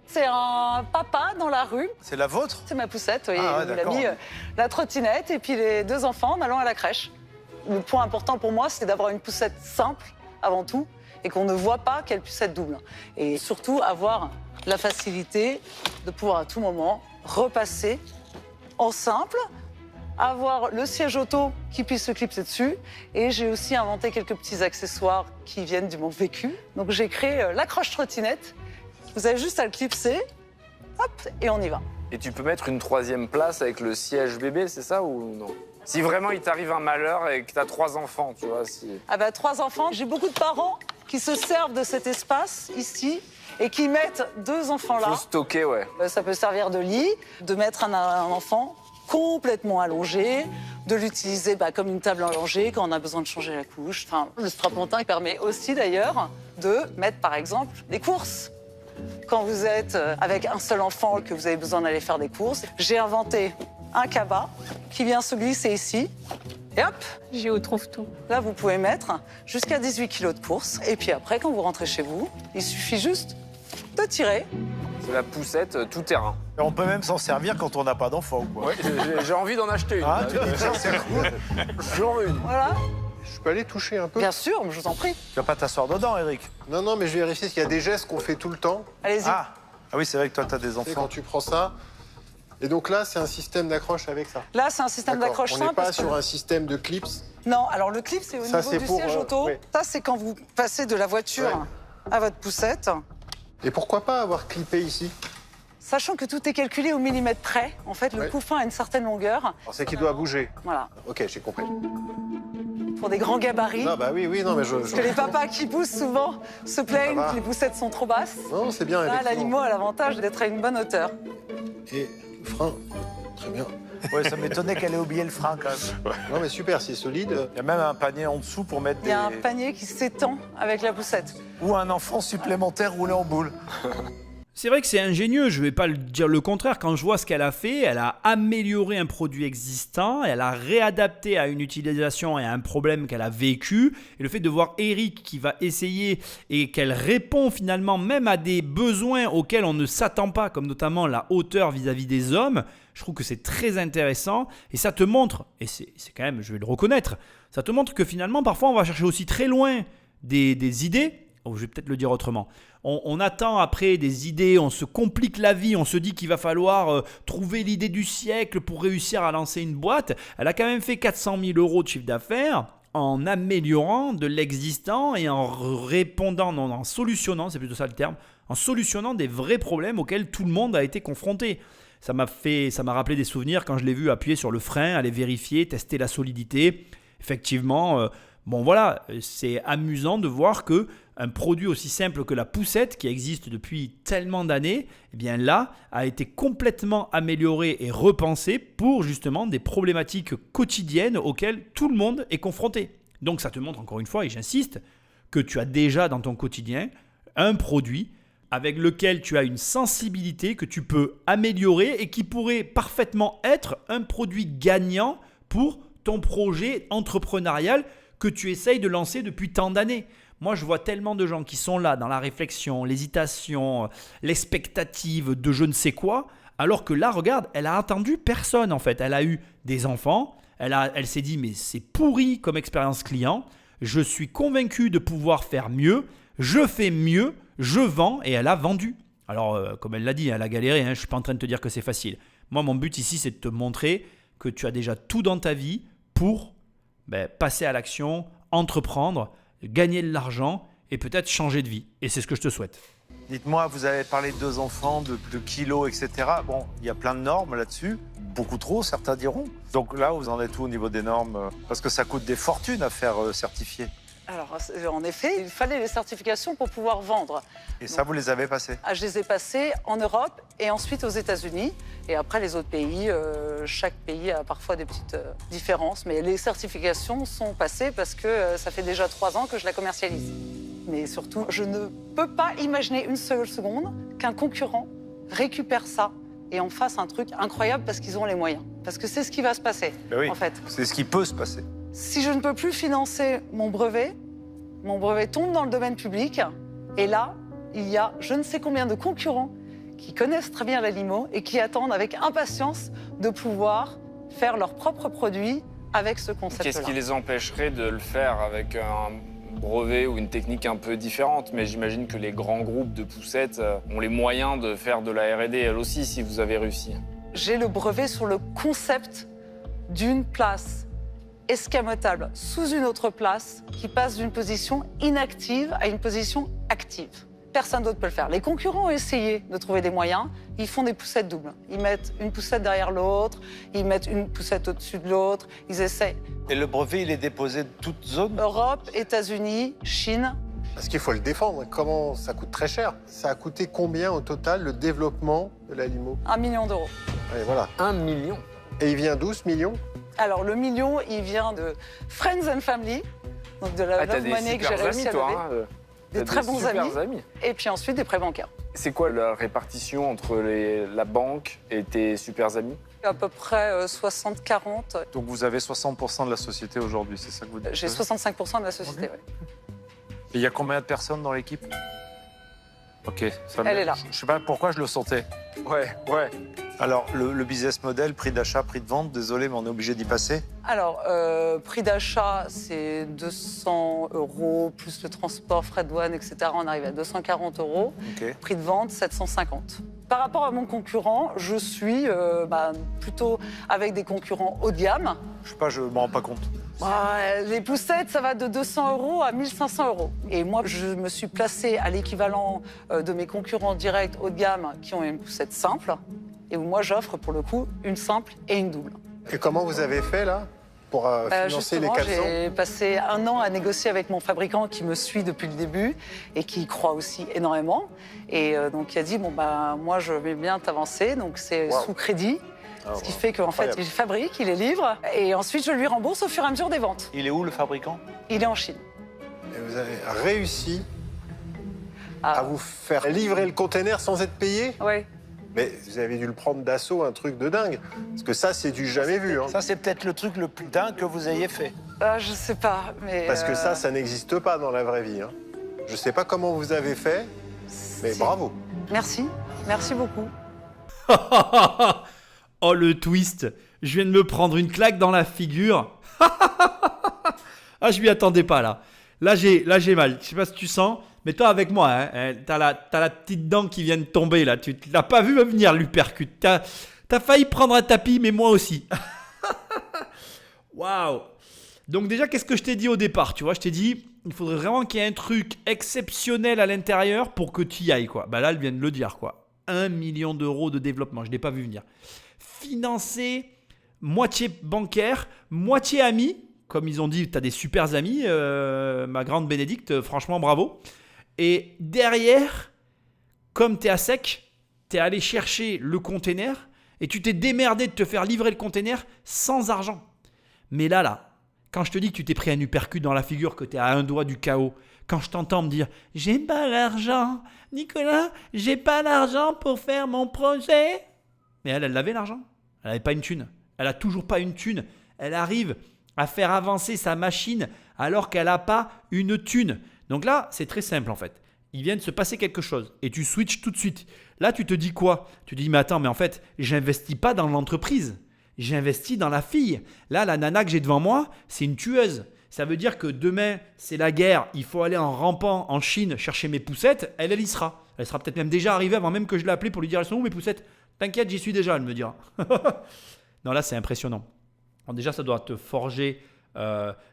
C'est un papa dans la rue. C'est la vôtre? C'est ma poussette, oui. Ah ouais, Il a d'accord. mis la trottinette et puis les 2 enfants en allant à la crèche. Le point important pour moi, c'est d'avoir une poussette simple, avant tout, et qu'on ne voit pas qu'elle puisse être double. Et surtout, avoir la facilité de pouvoir à tout moment repasser en simple, avoir le siège auto qui puisse se clipser dessus. Et j'ai aussi inventé quelques petits accessoires qui viennent du monde vécu. Donc j'ai créé l'accroche trottinette. Vous avez juste à le clipser, hop, et on y va. Et tu peux mettre une 3e place avec le siège bébé, c'est ça ou non? Si vraiment il t'arrive un malheur et que tu as 3 enfants, tu vois, si... Ah bah 3 enfants, j'ai beaucoup de parents qui se servent de cet espace ici et qui mettent 2 enfants là. Faut stocker, ouais. Ça peut servir de lit, de mettre un enfant complètement allongé, de l'utiliser comme une table allongée quand on a besoin de changer la couche. Enfin, le strapontin il permet aussi d'ailleurs de mettre par exemple des courses. Quand vous êtes avec un seul enfant et que vous avez besoin d'aller faire des courses, j'ai inventé un cabas qui vient se glisser ici. Et hop, J'y retrouve tout. là vous pouvez mettre jusqu'à 18 kilos de course. Et puis après, quand vous rentrez chez vous, il suffit juste de tirer. C'est la poussette tout terrain. Et on peut même s'en servir quand on n'a pas d'enfant ou quoi? Ouais, j'ai envie d'en acheter une. Ah, là. tu dis ça, c'est cool. J'en veux une. Voilà, Je peux aller toucher un peu? bien sûr, je vous en prie. Tu vas pas t'asseoir dedans, Eric? Non, non, mais je vais vérifier s'il y a des gestes qu'on fait tout le temps. Allez-y. Ah oui, c'est vrai que toi, t'as des Tu sais, enfants. quand tu prends ça. Et donc là, c'est un système d'accroche avec ça. Là, c'est un système D'accord. d'accroche On simple. n'est pas parce que- sur un système de clips. Non, alors le clip, c'est au Ça, niveau c'est du pour, siège auto. ouais. Ça, c'est quand vous passez de la voiture Ouais. à votre poussette. Et pourquoi pas avoir clippé ici? Sachant que tout est calculé au millimètre près. En fait, le Ouais. couffin a une certaine longueur. Alors, c'est qu'il doit bouger. Voilà. Ok, j'ai compris. Pour des grands gabarits. Non, bah oui, non, mais Parce que les papas qui poussent souvent se plaignent Ça va. que les poussettes sont trop basses. Non, c'est bien, Là, la effectivement. limo a l'avantage d'être à une bonne hauteur. Et le frein, très bien. Ouais, ça m'étonnait qu'elle ait oublié le frein quand même. Non mais super, c'est solide. Il y a même un panier en dessous pour mettre Il y a un panier qui s'étend avec la poussette. Ou un enfant supplémentaire roulé en boule. C'est vrai que c'est ingénieux, je ne vais pas dire le contraire. Quand je vois ce qu'elle a fait, elle a amélioré un produit existant, elle a réadapté à une utilisation et à un problème qu'elle a vécu. Et le fait de voir Eric qui va essayer et qu'elle répond finalement même à des besoins auxquels on ne s'attend pas, comme notamment la hauteur vis-à-vis des hommes, je trouve que c'est très intéressant. Et ça te montre, et c'est quand même, je vais le reconnaître, ça te montre que finalement parfois on va chercher aussi très loin des idées. Oh, je vais peut-être le dire autrement. On attend après des idées, on se complique la vie, on se dit qu'il va falloir trouver l'idée du siècle pour réussir à lancer une boîte. Elle a quand même fait 400 000 € de chiffre d'affaires en améliorant de l'existant et en répondant, non, en solutionnant, c'est plutôt ça le terme, en solutionnant des vrais problèmes auxquels tout le monde a été confronté. Ça m'a rappelé des souvenirs quand je l'ai vu appuyer sur le frein, aller vérifier, tester la solidité. Effectivement, bon voilà, c'est amusant de voir que un produit aussi simple que la poussette qui existe depuis tellement d'années, eh bien là, a été complètement amélioré et repensé pour justement des problématiques quotidiennes auxquelles tout le monde est confronté. Donc ça te montre encore une fois, et j'insiste, que tu as déjà dans ton quotidien un produit avec lequel tu as une sensibilité que tu peux améliorer et qui pourrait parfaitement être un produit gagnant pour ton projet entrepreneurial que tu essayes de lancer depuis tant d'années. Moi, je vois tellement de gens qui sont là dans la réflexion, l'hésitation, l'expectative de je ne sais quoi, alors que là, regarde, elle a attendu personne en fait. Elle a eu des enfants, elle s'est dit mais c'est pourri comme expérience client, je suis convaincu de pouvoir faire mieux, je fais mieux, je vends et elle a vendu. Alors, comme elle l'a dit, elle a galéré, je ne suis pas en train de te dire que c'est facile. Moi, mon but ici, c'est de te montrer que tu as déjà tout dans ta vie pour passer à l'action, entreprendre, gagner de l'argent et peut-être changer de vie. Et c'est ce que je te souhaite. Dites-moi, vous avez parlé de 2 enfants, de kilos, etc. Bon, il y a plein de normes là-dessus. Beaucoup trop, certains diront. Donc là, vous en êtes où au niveau des normes? Parce que ça coûte des fortunes à faire certifier. Alors, en effet, il fallait les certifications pour pouvoir vendre. Et ça, vous les avez passées? Je les ai passées en Europe et ensuite aux États-Unis. Et après, les autres pays, chaque pays a parfois des petites différences. Mais les certifications sont passées parce que ça fait déjà 3 ans que je la commercialise. Mais surtout, je ne peux pas imaginer une seule seconde qu'un concurrent récupère ça et en fasse un truc incroyable parce qu'ils ont les moyens. Parce que c'est ce qui va se passer, Oui, en fait. c'est ce qui peut se passer. Si je ne peux plus financer mon brevet tombe dans le domaine public. Et là, il y a je ne sais combien de concurrents qui connaissent très bien la limo et qui attendent avec impatience de pouvoir faire leurs propres produits avec ce concept-là. Qu'est-ce qui les empêcherait de le faire avec un brevet ou une technique un peu différente? Mais j'imagine que les grands groupes de poussettes ont les moyens de faire de la R&D elles aussi si vous avez réussi. J'ai le brevet sur le concept d'une place escamotable sous une autre place qui passe d'une position inactive à une position active. Personne d'autre peut le faire. Les concurrents ont essayé de trouver des moyens. Ils font des poussettes doubles. Ils mettent une poussette derrière l'autre, ils mettent une poussette au-dessus de l'autre, ils essayent. Et le brevet, il est déposé de toute zone? Europe, États-Unis, Chine. Parce qu'il faut le défendre. Comment ça coûte très cher. Ça a coûté combien au total le développement de la limo? 1 million d'euros. Allez, voilà. 1 million. Et il vient d'où ce million? Alors, le million, il vient de Friends and Family, donc de la T'as love des money que j'ai super réussi amis, à toi. lever. Hein, Des t'as très bons super amis. Et puis ensuite, des prêts bancaires. C'est quoi la répartition entre la banque et tes super amis? À peu près 60-40. Donc vous avez 60% de la société aujourd'hui, c'est ça que vous dites? J'ai 65% de la société, Ok. ouais. Et il y a combien de personnes dans l'équipe? Ok. Ça Elle est là. Je sais pas pourquoi je le sentais. Ouais. Alors, le business model, prix d'achat, prix de vente, désolé, mais on est obligé d'y passer. Alors, prix d'achat, c'est 200 € plus le transport, frais de douane, etc. On arrive à 240 €. Ok. Prix de vente, 750. Par rapport à mon concurrent, je suis plutôt avec des concurrents haut de gamme. Je sais pas, je m'en rends pas compte. Les poussettes, ça va de 200 € à 1500 €. Et moi, je me suis placée à l'équivalent de mes concurrents directs haut de gamme qui ont une poussette simple. Et où moi, j'offre pour le coup une simple et une double. Et comment vous avez fait là pour financer les Justement, 400? j'ai passé 1 an à négocier avec mon fabricant qui me suit depuis le début et qui y croit aussi énormément. Et donc, il a dit, moi, je vais bien t'avancer. Donc, c'est Wow. sous crédit. Ce qui fait qu'en fait, incroyable. il fabrique, il les livre, et ensuite je lui rembourse au fur et à mesure des ventes. Il est où le fabricant? Il est en Chine. Et vous avez réussi Ah. à vous faire livrer le container sans être payé? Ouais. Mais vous avez dû le prendre d'assaut, un truc de dingue. Parce que ça, c'est du jamais vu. Hein. Ça, c'est peut-être le truc le plus dingue que vous ayez fait. Je sais pas, mais... Parce que ça n'existe pas dans la vraie vie. Hein. Je sais pas comment vous avez fait, mais Si. bravo. Merci, merci beaucoup. Oh le twist. Je viens de me prendre une claque dans la figure. Ah, je m'y attendais pas là. Là j'ai mal. Je sais pas si tu sens, mais toi avec moi, hein, t'as la petite dent qui vient de tomber là. Tu l'as pas vu venir l'uppercut. T'as failli prendre un tapis, mais moi aussi. Waouh. Donc déjà, qu'est-ce que je t'ai dit au départ? Tu vois, je t'ai dit, il faudrait vraiment qu'il y ait un truc exceptionnel à l'intérieur pour que tu y ailles, quoi. Bah là, elle vient de le dire, quoi. 1 million d'euros de développement, je ne l'ai pas vu venir. Financé, moitié bancaire, moitié ami. Comme ils ont dit, tu as des super amis, ma grande Bénédicte, franchement, bravo. Et derrière, comme tu es à sec, tu es allé chercher le container et tu t'es démerdé de te faire livrer le container sans argent. Mais là, quand je te dis que tu t'es pris un uppercut dans la figure, que tu es à un doigt du chaos, quand je t'entends me dire « J'ai pas l'argent, Nicolas, j'ai pas l'argent pour faire mon projet ». Mais elle avait l'argent. Elle n'avait pas une thune. Elle a toujours pas une thune. Elle arrive à faire avancer sa machine alors qu'elle n'a pas une thune. Donc là, c'est très simple en fait. Il vient de se passer quelque chose et tu switches tout de suite. Là, tu te dis quoi? Tu te dis, mais attends, mais en fait, j'investis pas dans l'entreprise. J'investis dans la fille. Là, la nana que j'ai devant moi, c'est une tueuse. Ça veut dire que demain, c'est la guerre. Il faut aller en rampant en Chine chercher mes poussettes. Elle y sera. Elle sera peut-être même déjà arrivée avant même que je l'ai appelée pour lui dire, elles sont où mes poussettes? T'inquiète, j'y suis déjà, elle me dira. Non, là, c'est impressionnant. Alors déjà, ça doit te forger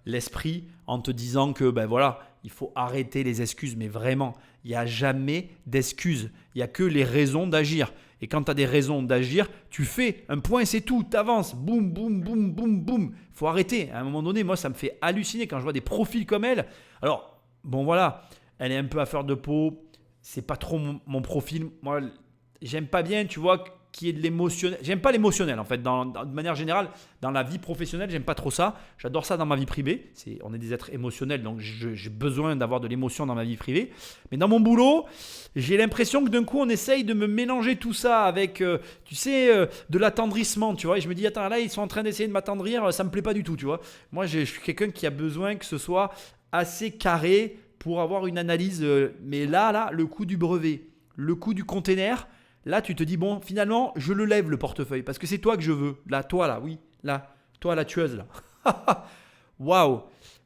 l'esprit en te disant que, ben voilà, il faut arrêter les excuses. Mais vraiment, il n'y a jamais d'excuses. Il n'y a que les raisons d'agir. Et quand tu as des raisons d'agir, tu fais un point, c'est tout. Tu avances. Boum, boum, boum, boum, boum. Il faut arrêter. À un moment donné, moi, ça me fait halluciner quand je vois des profils comme elle. Alors, bon, voilà, elle est un peu à fleur de peau. C'est pas trop mon profil. Moi, j'aime pas bien, tu vois, qu'il y ait de l'émotionnel. J'aime pas l'émotionnel, en fait. De manière générale, dans la vie professionnelle, j'aime pas trop ça. J'adore ça dans ma vie privée. On est des êtres émotionnels, donc j'ai besoin d'avoir de l'émotion dans ma vie privée. Mais dans mon boulot, j'ai l'impression que d'un coup, on essaye de me mélanger tout ça avec, tu sais, de l'attendrissement, tu vois. Et je me dis, attends, là, ils sont en train d'essayer de m'attendrir. Ça me plaît pas du tout, tu vois. Moi, je suis quelqu'un qui a besoin que ce soit assez carré pour avoir une analyse. Mais là, le coût du brevet, le coût du container. Là, tu te dis, bon, finalement, je le lève le portefeuille parce que c'est toi que je veux. Là, toi, là, oui. Là, toi, la tueuse, là. Waouh.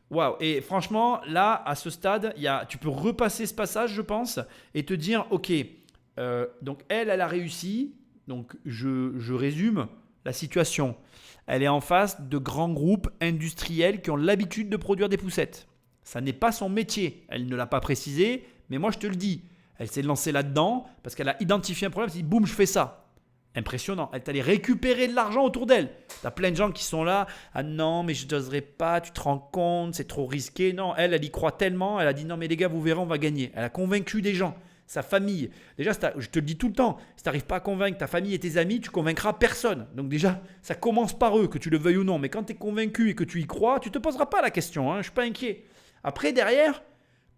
Waouh. Et franchement, là, à ce stade, tu peux repasser ce passage, je pense, et te dire, ok, donc elle a réussi. Donc, je résume la situation. Elle est en face de grands groupes industriels qui ont l'habitude de produire des poussettes. Ça n'est pas son métier. Elle ne l'a pas précisé, mais moi, je te le dis. Elle s'est lancée là-dedans parce qu'elle a identifié un problème. Elle s'est dit, boum, je fais ça. Impressionnant. Elle est allée récupérer de l'argent autour d'elle. Tu as plein de gens qui sont là. Ah non, mais je n'oserais pas. Tu te rends compte, c'est trop risqué. Non, elle y croit tellement. Elle a dit, non, mais les gars, vous verrez, on va gagner. Elle a convaincu des gens, sa famille. Déjà, je te le dis tout le temps, si tu n'arrives pas à convaincre ta famille et tes amis, tu convaincras personne. Donc déjà, ça commence par eux, que tu le veuilles ou non. Mais quand tu es convaincu et que tu y crois, tu ne te poseras pas la question. Je ne suis pas inquiet. Après, derrière,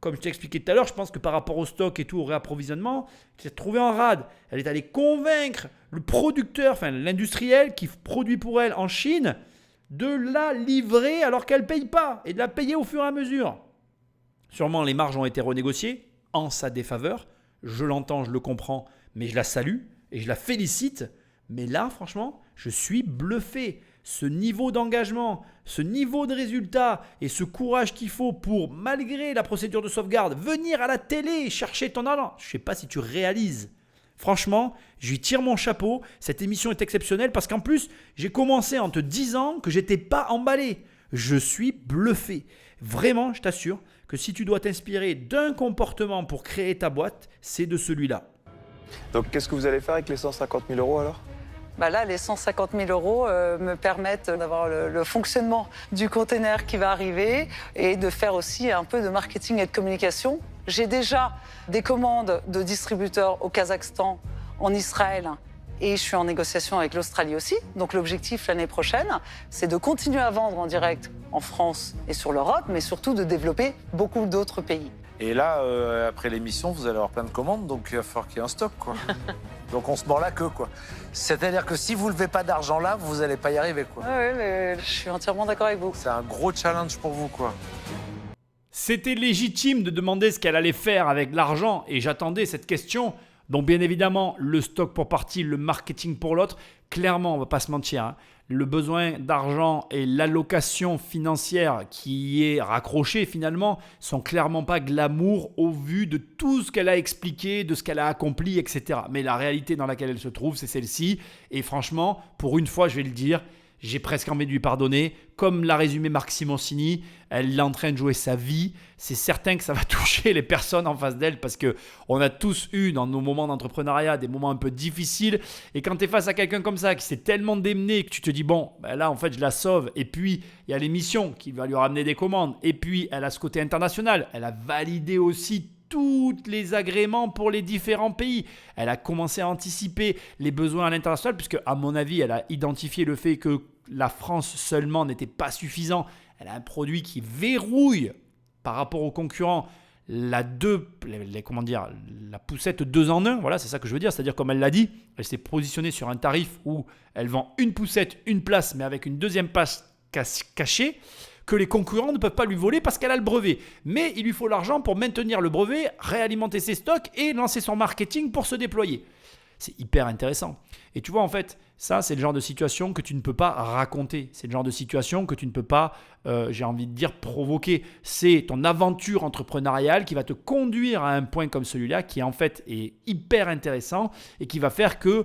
comme je t'ai expliqué tout à l'heure, je pense que par rapport au stock et tout, au réapprovisionnement, elle s'est trouvée en rade. Elle est allée convaincre le producteur, enfin l'industriel qui produit pour elle en Chine, de la livrer alors qu'elle ne paye pas et de la payer au fur et à mesure. Sûrement, les marges ont été renégociées en sa défaveur. Je l'entends, je le comprends, mais je la salue et je la félicite. Mais là, franchement, je suis bluffé. Ce niveau d'engagement, ce niveau de résultat et ce courage qu'il faut pour, malgré la procédure de sauvegarde, venir à la télé chercher ton argent. Je ne sais pas si tu réalises. Franchement, je lui tire mon chapeau. Cette émission est exceptionnelle parce qu'en plus, j'ai commencé en te disant que je n'étais pas emballé. Je suis bluffé. Vraiment, je t'assure que si tu dois t'inspirer d'un comportement pour créer ta boîte, c'est de celui-là. Donc qu'est-ce que vous allez faire avec les 150 000 euros alors ? Là, les 150 000 euros me permettent d'avoir le fonctionnement du container qui va arriver et de faire aussi un peu de marketing et de communication. J'ai déjà des commandes de distributeurs au Kazakhstan, en Israël et je suis en négociation avec l'Australie aussi. Donc l'objectif l'année prochaine, c'est de continuer à vendre en direct en France et sur l'Europe, mais surtout de développer beaucoup d'autres pays. Et là, après l'émission, vous allez avoir plein de commandes, donc il va falloir qu'il y ait un stock, quoi. Donc on se mord la queue, quoi. C'est-à-dire que si vous ne levez pas d'argent là, vous n'allez pas y arriver, quoi. Oui, mais je suis entièrement d'accord avec vous. C'est un gros challenge pour vous, quoi. C'était légitime de demander ce qu'elle allait faire avec l'argent et j'attendais cette question. Donc bien évidemment, le stock pour partie, le marketing pour l'autre. Clairement, on ne va pas se mentir, hein, le besoin d'argent et l'allocation financière qui est raccrochée finalement sont clairement pas glamour au vu de tout ce qu'elle a expliqué, de ce qu'elle a accompli, etc. Mais la réalité dans laquelle elle se trouve, c'est celle-ci. Et franchement, pour une fois, je vais le dire, j'ai presque envie de lui pardonner. Comme l'a résumé Marc Simoncini, elle est en train de jouer sa vie. C'est certain que ça va toucher les personnes en face d'elle parce qu'on a tous eu dans nos moments d'entrepreneuriat des moments un peu difficiles. Et quand tu es face à quelqu'un comme ça qui s'est tellement démené que tu te dis bon, ben là en fait je la sauve. Et puis il y a l'émission qui va lui ramener des commandes. Et puis elle a ce côté international. Elle a validé aussi tous les agréments pour les différents pays. Elle a commencé à anticiper les besoins à l'international puisque, à mon avis, elle a identifié le fait que la France seulement n'était pas suffisant. Elle a un produit qui verrouille par rapport aux concurrents la poussette 2 en 1. Voilà, c'est ça que je veux dire. C'est-à-dire, comme elle l'a dit, elle s'est positionnée sur un tarif où elle vend une poussette, une place, mais avec une deuxième place cachée, que les concurrents ne peuvent pas lui voler parce qu'elle a le brevet. Mais il lui faut l'argent pour maintenir le brevet, réalimenter ses stocks et lancer son marketing pour se déployer. C'est hyper intéressant. Et tu vois, en fait, ça, c'est le genre de situation que tu ne peux pas raconter. C'est le genre de situation que tu ne peux pas, j'ai envie de dire, provoquer. C'est ton aventure entrepreneuriale qui va te conduire à un point comme celui-là qui, en fait, est hyper intéressant et qui va faire que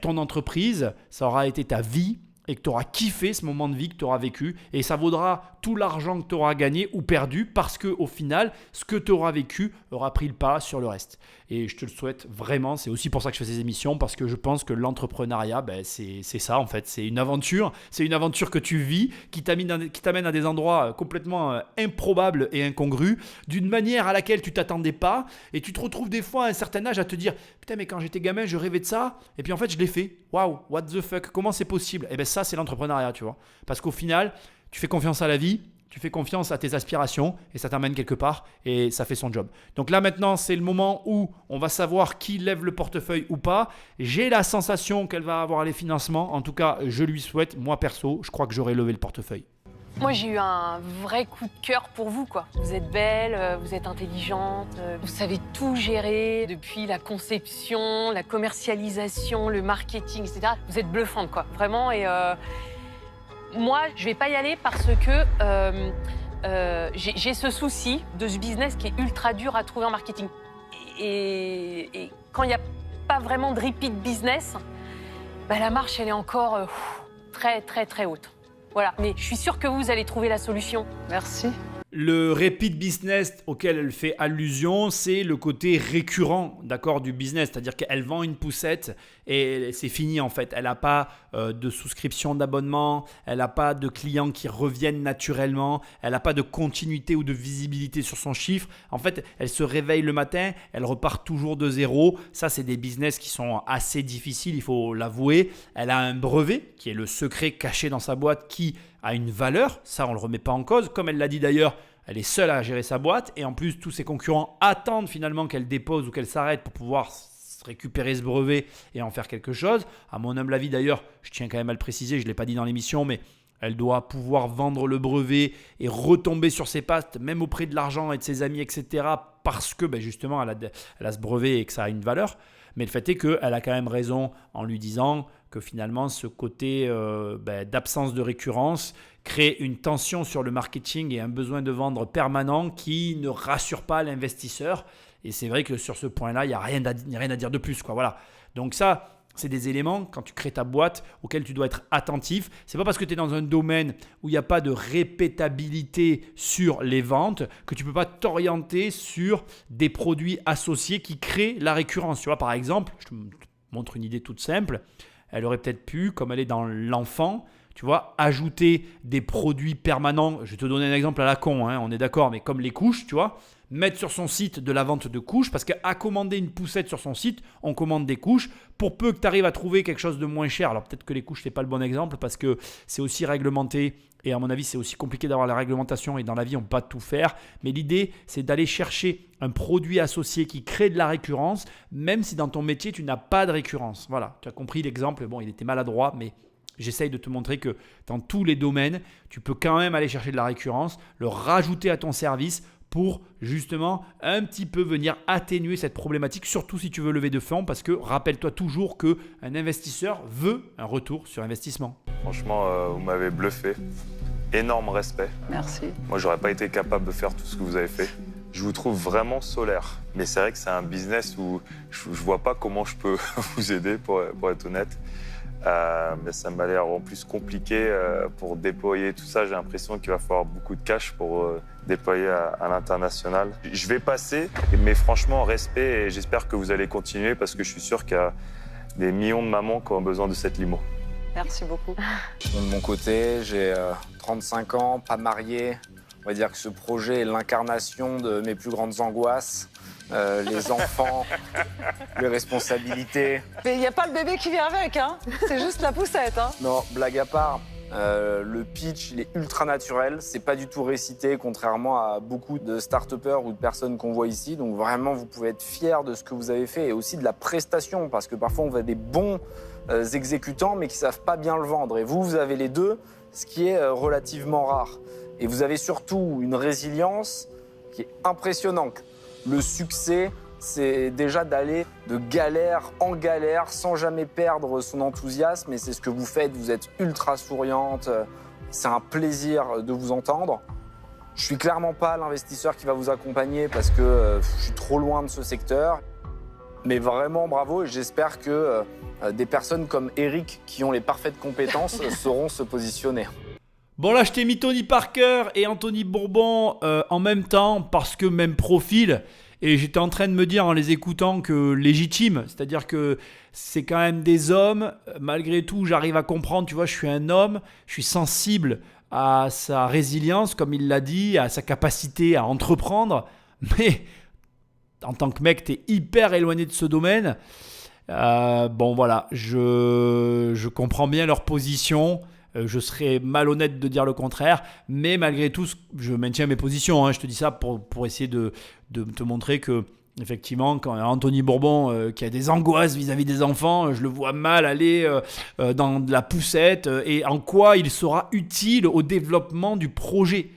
ton entreprise, ça aura été ta vie et que tu auras kiffé ce moment de vie que tu auras vécu et ça vaudra tout l'argent que tu auras gagné ou perdu parce qu'au final, ce que tu auras vécu aura pris le pas sur le reste. Et je te le souhaite vraiment, c'est aussi pour ça que je fais ces émissions parce que je pense que l'entrepreneuriat, c'est ça en fait, c'est une aventure que tu vis qui t'amène à des endroits complètement improbables et incongrus d'une manière à laquelle tu t'attendais pas et tu te retrouves des fois à un certain âge à te dire putain mais quand j'étais gamin je rêvais de ça et puis en fait je l'ai fait, waouh, what the fuck, comment c'est possible? Et ça c'est l'entrepreneuriat, tu vois, parce qu'au final tu fais confiance à la vie, tu fais confiance à tes aspirations et ça t'amène quelque part et ça fait son job. Donc là maintenant, c'est le moment où on va savoir qui lève le portefeuille ou pas. J'ai la sensation qu'elle va avoir les financements. En tout cas, je lui souhaite, moi perso, je crois que j'aurai levé le portefeuille. Moi, j'ai eu un vrai coup de cœur pour vous, quoi. Vous êtes belle, vous êtes intelligente, vous savez tout gérer, depuis la conception, la commercialisation, le marketing, etc. Vous êtes bluffante, quoi, vraiment. Et moi, je vais pas y aller parce que j'ai ce souci de ce business qui est ultra dur à trouver en marketing. Et quand il n'y a pas vraiment de repeat business, la marche, elle est encore très, très, très haute. Voilà, mais je suis sûre que vous allez trouver la solution. Merci. Le repeat business auquel elle fait allusion, c'est le côté récurrent, d'accord, du business. C'est-à-dire qu'elle vend une poussette et c'est fini en fait. Elle n'a pas de souscription d'abonnement, elle n'a pas de clients qui reviennent naturellement, elle n'a pas de continuité ou de visibilité sur son chiffre. En fait, elle se réveille le matin, elle repart toujours de zéro. Ça, c'est des business qui sont assez difficiles, il faut l'avouer. Elle a un brevet qui est le secret caché dans sa boîte qui a une valeur, ça on ne le remet pas en cause. Comme elle l'a dit d'ailleurs, elle est seule à gérer sa boîte et en plus tous ses concurrents attendent finalement qu'elle dépose ou qu'elle s'arrête pour pouvoir récupérer ce brevet et en faire quelque chose. À mon humble avis d'ailleurs, je tiens quand même à le préciser, je ne l'ai pas dit dans l'émission, mais elle doit pouvoir vendre le brevet et retomber sur ses pattes, même auprès de l'argent et de ses amis, etc. Parce que justement elle a ce brevet et que ça a une valeur. Mais le fait est qu'elle a quand même raison en lui disant que finalement ce côté d'absence de récurrence crée une tension sur le marketing et un besoin de vendre permanent qui ne rassure pas l'investisseur. Et c'est vrai que sur ce point-là, il n'y a rien à dire de plus, quoi. Voilà. Donc ça, c'est des éléments quand tu crées ta boîte auxquels tu dois être attentif. C'est pas parce que tu es dans un domaine où il n'y a pas de répétabilité sur les ventes que tu ne peux pas t'orienter sur des produits associés qui créent la récurrence. Tu vois, par exemple, je te montre une idée toute simple. Elle aurait peut-être pu, comme elle est dans l'enfant, Tu vois, ajouter des produits permanents. Je vais te donner un exemple à la con, on est d'accord, mais comme les couches, tu vois. Mettre sur son site de la vente de couches, parce qu'à commander une poussette sur son site, on commande des couches. Pour peu que tu arrives à trouver quelque chose de moins cher, alors peut-être que les couches, ce n'est pas le bon exemple, parce que c'est aussi réglementé, et à mon avis, c'est aussi compliqué d'avoir la réglementation, et dans la vie, on ne peut pas tout faire. Mais l'idée, c'est d'aller chercher un produit associé qui crée de la récurrence, même si dans ton métier, tu n'as pas de récurrence. Voilà, tu as compris l'exemple. Bon, il était maladroit, mais j'essaye de te montrer que dans tous les domaines, tu peux quand même aller chercher de la récurrence, le rajouter à ton service, pour justement un petit peu venir atténuer cette problématique, surtout si tu veux lever de fonds, parce que rappelle-toi toujours qu'un investisseur veut un retour sur investissement. Franchement, vous m'avez bluffé. Énorme respect. Merci. Moi, j'aurais pas été capable de faire tout ce que vous avez fait. Je vous trouve vraiment solaire. Mais c'est vrai que c'est un business où je vois pas comment je peux vous aider, pour être honnête. Mais ça m'a l'air en plus compliqué pour déployer tout ça. J'ai l'impression qu'il va falloir beaucoup de cash pour déployer à l'international. Je vais passer, mais franchement, respect, et j'espère que vous allez continuer parce que je suis sûr qu'il y a des millions de mamans qui ont besoin de cette limo. Merci beaucoup. De mon côté, j'ai 35 ans, pas marié. On va dire que ce projet est l'incarnation de mes plus grandes angoisses. Les enfants, les responsabilités. Mais il n'y a pas le bébé qui vient avec, hein. C'est juste la poussette. Hein. Non, blague à part, le pitch, il est ultra naturel. C'est pas du tout récité, contrairement à beaucoup de start-upers ou de personnes qu'on voit ici. Donc vraiment, vous pouvez être fiers de ce que vous avez fait et aussi de la prestation, parce que parfois, on voit des bons exécutants, mais qui savent pas bien le vendre. Et vous avez les deux, ce qui est relativement rare. Et vous avez surtout une résilience qui est impressionnante. Le succès, c'est déjà d'aller de galère en galère sans jamais perdre son enthousiasme. Et c'est ce que vous faites, vous êtes ultra souriante. C'est un plaisir de vous entendre. Je suis clairement pas l'investisseur qui va vous accompagner parce que je suis trop loin de ce secteur. Mais vraiment bravo, et j'espère que des personnes comme Eric, qui ont les parfaites compétences, sauront se positionner. Bon là, je t'ai mis Tony Parker et Anthony Bourbon en même temps parce que même profil. Et j'étais en train de me dire en les écoutant que légitime, c'est-à-dire que c'est quand même des hommes. Malgré tout, j'arrive à comprendre, tu vois, je suis un homme, je suis sensible à sa résilience, comme il l'a dit, à sa capacité à entreprendre. Mais en tant que mec, t'es hyper éloigné de ce domaine. Bon voilà, je comprends bien leur position. Je serais malhonnête de dire le contraire, mais malgré tout, je maintiens mes positions. Je te dis ça pour essayer de te montrer que, effectivement, quand Anthony Bourbon, qui a des angoisses vis-à-vis des enfants, je le vois mal aller dans de la poussette et en quoi il sera utile au développement du projet.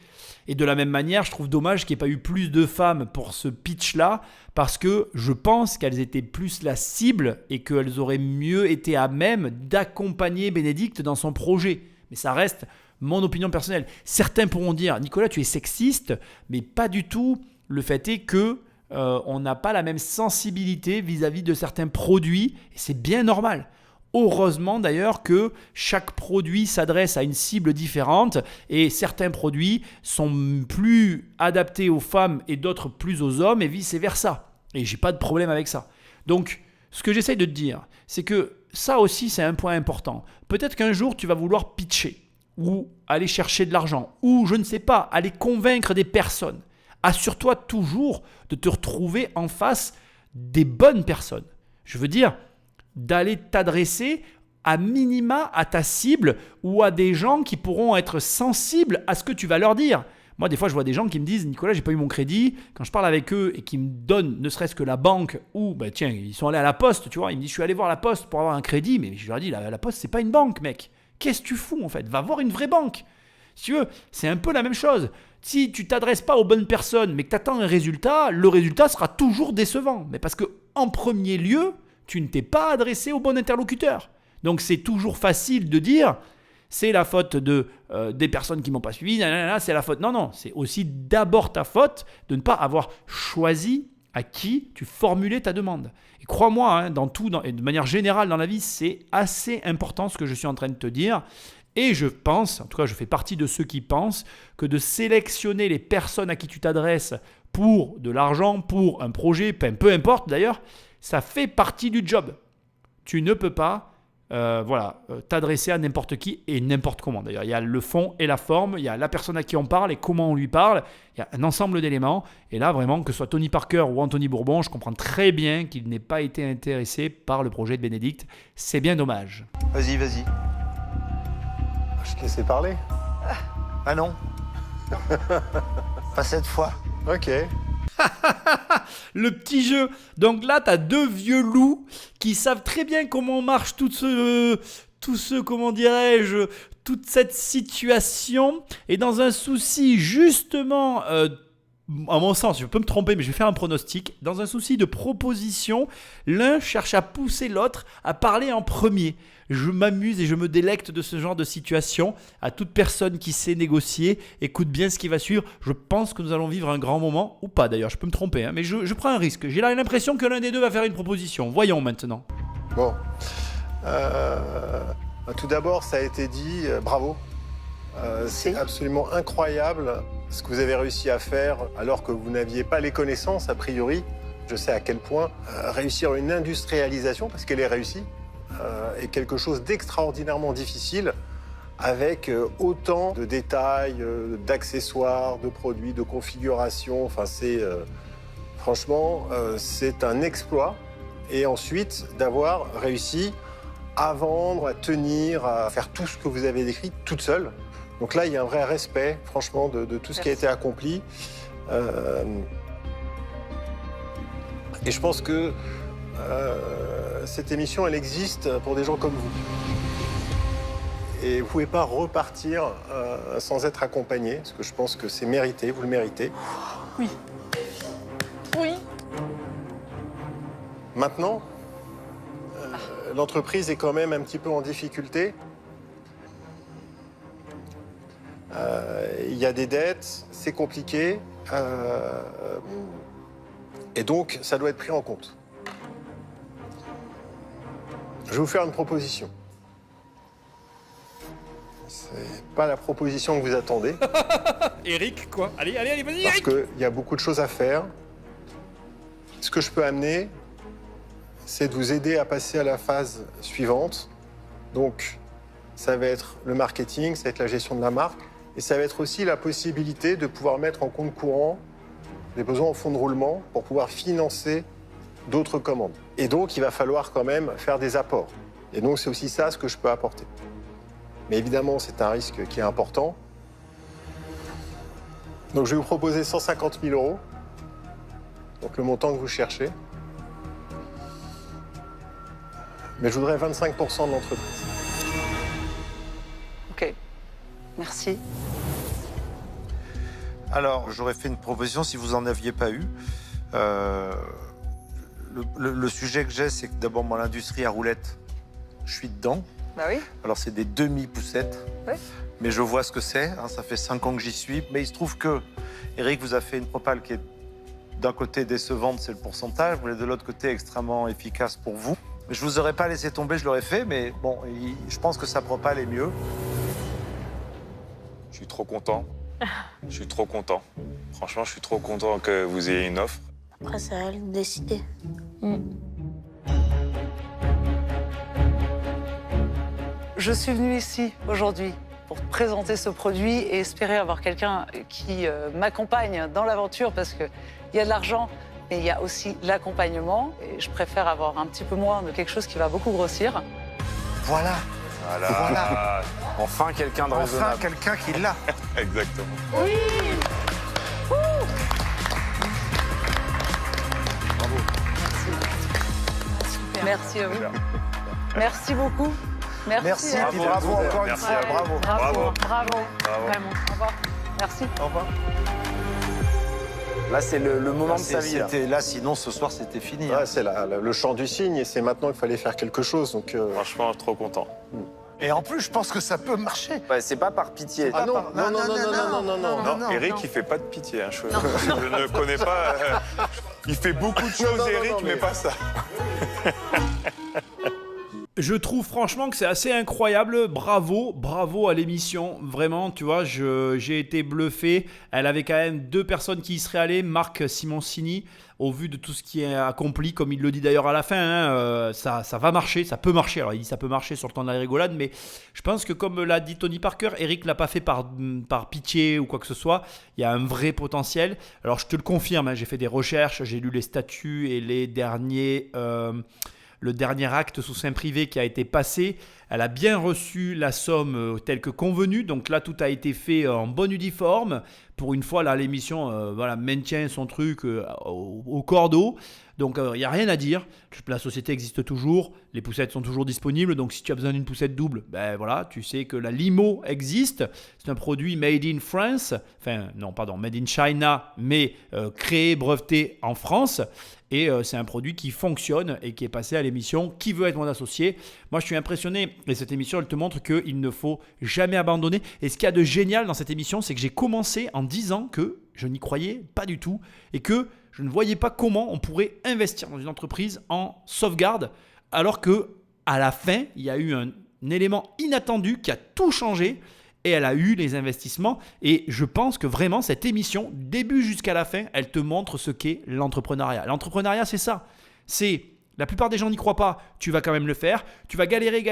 Et de la même manière, je trouve dommage qu'il n'y ait pas eu plus de femmes pour ce pitch-là, parce que je pense qu'elles étaient plus la cible et qu'elles auraient mieux été à même d'accompagner Bénédicte dans son projet. Mais ça reste mon opinion personnelle. Certains pourront dire « Nicolas, tu es sexiste », mais pas du tout. Le fait est que on n'a pas la même sensibilité vis-à-vis de certains produits, et c'est bien normal. Heureusement d'ailleurs que chaque produit s'adresse à une cible différente et certains produits sont plus adaptés aux femmes et d'autres plus aux hommes et vice-versa. Et j'ai pas de problème avec ça. Donc, ce que j'essaye de te dire, c'est que ça aussi, c'est un point important. Peut-être qu'un jour, tu vas vouloir pitcher ou aller chercher de l'argent ou, je ne sais pas, aller convaincre des personnes. Assure-toi toujours de te retrouver en face des bonnes personnes. Je veux dire, d'aller t'adresser à minima à ta cible ou à des gens qui pourront être sensibles à ce que tu vas leur dire. Moi, des fois, je vois des gens qui me disent « Nicolas, j'ai pas eu mon crédit ». Quand je parle avec eux et qu'ils me donnent ne serait-ce que la banque ou, tiens, ils sont allés à la poste, tu vois. Ils me disent « Je suis allé voir la poste pour avoir un crédit ». Mais je leur dis « La poste, c'est pas une banque, mec. Qu'est-ce que tu fous, en fait ? Va voir une vraie banque. » Si tu veux, c'est un peu la même chose. Si tu t'adresses pas aux bonnes personnes, mais que tu attends un résultat, le résultat sera toujours décevant. Mais parce que, en premier lieu, tu ne t'es pas adressé au bon interlocuteur. Donc, c'est toujours facile de dire c'est la faute des personnes qui ne m'ont pas suivi, c'est la faute. Non, c'est aussi d'abord ta faute de ne pas avoir choisi à qui tu formulais ta demande. Et crois-moi, dans tout, et de manière générale dans la vie, c'est assez important ce que je suis en train de te dire. Et je pense, en tout cas je fais partie de ceux qui pensent, que de sélectionner les personnes à qui tu t'adresses pour de l'argent, pour un projet, peu importe d'ailleurs, ça fait partie du job. Tu ne peux pas t'adresser à n'importe qui et n'importe comment. D'ailleurs, il y a le fond et la forme, il y a la personne à qui on parle et comment on lui parle. Il y a un ensemble d'éléments. Et là, vraiment, que ce soit Tony Parker ou Anthony Bourbon, je comprends très bien qu'il n'ait pas été intéressé par le projet de Bénédicte. C'est bien dommage. Vas-y. Je te laissais parler. Ah non. Pas cette fois. Ok. Le petit jeu. Donc là, tu as deux vieux loups qui savent très bien comment marche toute cette situation. Et dans un souci, justement, à mon sens, je peux me tromper, mais je vais faire un pronostic. Dans un souci de proposition, l'un cherche à pousser l'autre à parler en premier. Je m'amuse et je me délecte de ce genre de situation. À toute personne qui sait négocier, écoute bien ce qui va suivre. Je pense que nous allons vivre un grand moment, ou pas d'ailleurs, je peux me tromper, hein, mais je prends un risque. J'ai l'impression que l'un des deux va faire une proposition. Voyons maintenant. Bon. Tout d'abord, ça a été dit, bravo. C'est absolument incroyable ce que vous avez réussi à faire alors que vous n'aviez pas les connaissances, a priori. Je sais à quel point réussir une industrialisation, parce qu'elle est réussie, est quelque chose d'extraordinairement difficile avec autant de détails, d'accessoires, de produits, de configurations. Enfin, franchement, c'est un exploit. Et ensuite, d'avoir réussi à vendre, à tenir, à faire tout ce que vous avez décrit toute seule. Donc là, il y a un vrai respect, franchement, de tout ce qui a été accompli. Et je pense que cette émission, elle existe pour des gens comme vous. Et vous ne pouvez pas repartir sans être accompagné, parce que je pense que c'est mérité, vous le méritez. Oui. Oui. Maintenant, l'entreprise est quand même un petit peu en difficulté. Il y a des dettes, c'est compliqué. Et donc, ça doit être pris en compte. Je vais vous faire une proposition. C'est pas la proposition que vous attendez. Eric, quoi. Allez, vas-y, Parce Eric. qu'il y a beaucoup de choses à faire. Ce que je peux amener, c'est de vous aider à passer à la phase suivante. Donc, ça va être le marketing, ça va être la gestion de la marque. Et ça va être aussi la possibilité de pouvoir mettre en compte courant des besoins en fonds de roulement pour pouvoir financer d'autres commandes. Et donc, il va falloir quand même faire des apports. Et donc, c'est aussi ça ce que je peux apporter. Mais évidemment, c'est un risque qui est important. Donc, je vais vous proposer 150 000 €. Donc, le montant que vous cherchez. Mais je voudrais 25% de l'entreprise. Ok, merci. Alors, j'aurais fait une proposition si vous n'en aviez pas eu. Le sujet que j'ai, c'est que d'abord, moi, l'industrie à roulettes, je suis dedans. Bah oui. Alors, c'est des demi-poussettes. Oui. Mais je vois ce que c'est. Hein, ça fait 5 ans que j'y suis. Mais il se trouve que Eric vous a fait une propale qui est d'un côté décevante, c'est le pourcentage, mais de l'autre côté extrêmement efficace pour vous. Je vous aurais pas laissé tomber, je l'aurais fait, mais bon, je pense que sa propale est mieux. Je suis trop content. Je suis trop content. Franchement, je suis trop content que vous ayez une offre. Après, c'est à elle de décider. Je suis venue ici aujourd'hui pour présenter ce produit et espérer avoir quelqu'un qui m'accompagne dans l'aventure parce qu'il y a de l'argent, mais il y a aussi l'accompagnement. Et je préfère avoir un petit peu moins de quelque chose qui va beaucoup grossir. Voilà. Voilà. Enfin, quelqu'un de Enfin, raisonnable. quelqu'un qui l'a. Exactement. Merci à vous. Merci beaucoup. Merci, à puis vous. bravo encore une Merci fois. à vous. Bravo. Bravo. Bravo. Vraiment. Au revoir. Merci. Au revoir. Là, c'est le moment de sa vie. Là. Là, sinon, ce soir, c'était fini. Ouais, c'est le chant du cygne et c'est maintenant qu'il fallait faire quelque chose. Donc, Franchement, trop content. Et en plus, je pense que ça peut marcher. Ouais, c'est pas par pitié. Ah non, par- non, non, non, non, non, non, non. Non, Eric, il fait pas de pitié. Hein. Je ne connais pas. Il fait beaucoup de choses, non, Eric, non, mais mais- pas ça. Je trouve franchement que c'est assez incroyable. Bravo à l'émission. Vraiment, tu vois, j'ai été bluffé. Elle avait quand même 2 personnes qui y seraient allées. Marc Simoncini, au vu de tout ce qui est accompli, comme il le dit d'ailleurs à la fin, ça va marcher, ça peut marcher. Alors il dit ça peut marcher sur le temps de la rigolade, mais je pense que comme l'a dit Tony Parker, Eric l'a pas fait par pitié ou quoi que ce soit. Il y a un vrai potentiel. Alors je te le confirme, j'ai fait des recherches, j'ai lu les statuts et les derniers... le dernier acte sous seing privé qui a été passé, elle a bien reçu la somme telle que convenue. Donc là, tout a été fait en bonne et due forme. Pour une fois, là, l'émission maintient son truc au cordeau. Donc, il n'y a rien à dire. La société existe toujours. Les poussettes sont toujours disponibles. Donc, si tu as besoin d'une poussette double, tu sais que la Limo existe. C'est un produit made in France. Made in China, mais créé, breveté en France. Et c'est un produit qui fonctionne et qui est passé à l'émission Qui veut être mon associé. Moi, je suis impressionné. Et cette émission, elle te montre qu'il ne faut jamais abandonner. Et ce qu'il y a de génial dans cette émission, c'est que j'ai commencé en disant que je n'y croyais pas du tout et que je ne voyais pas comment on pourrait investir dans une entreprise en sauvegarde, alors que à la fin, il y a eu un élément inattendu qui a tout changé et elle a eu les investissements. Et je pense que vraiment, cette émission, du début jusqu'à la fin, elle te montre ce qu'est l'entrepreneuriat. L'entrepreneuriat, c'est ça. La plupart des gens n'y croient pas, tu vas quand même le faire. Tu vas galérer.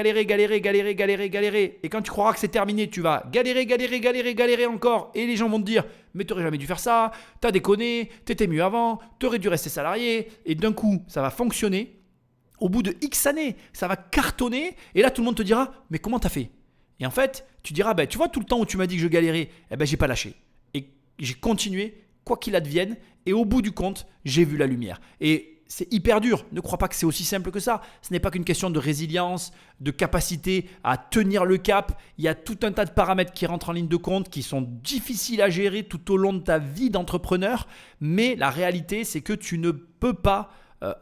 Et quand tu croiras que c'est terminé, tu vas galérer encore. Et les gens vont te dire, mais tu n'aurais jamais dû faire ça, t'as déconné, t'étais mieux avant, t'aurais dû rester salarié. Et d'un coup, ça va fonctionner. Au bout de X années, ça va cartonner. Et là, tout le monde te dira, mais comment t'as fait ? Et en fait, tu diras, tu vois tout le temps où tu m'as dit que je galérais, j'ai pas lâché. Et j'ai continué, quoi qu'il advienne. Et au bout du compte, j'ai vu la lumière. Et c'est hyper dur. Ne crois pas que c'est aussi simple que ça. Ce n'est pas qu'une question de résilience, de capacité à tenir le cap. Il y a tout un tas de paramètres qui rentrent en ligne de compte qui sont difficiles à gérer tout au long de ta vie d'entrepreneur. Mais la réalité, c'est que tu ne peux pas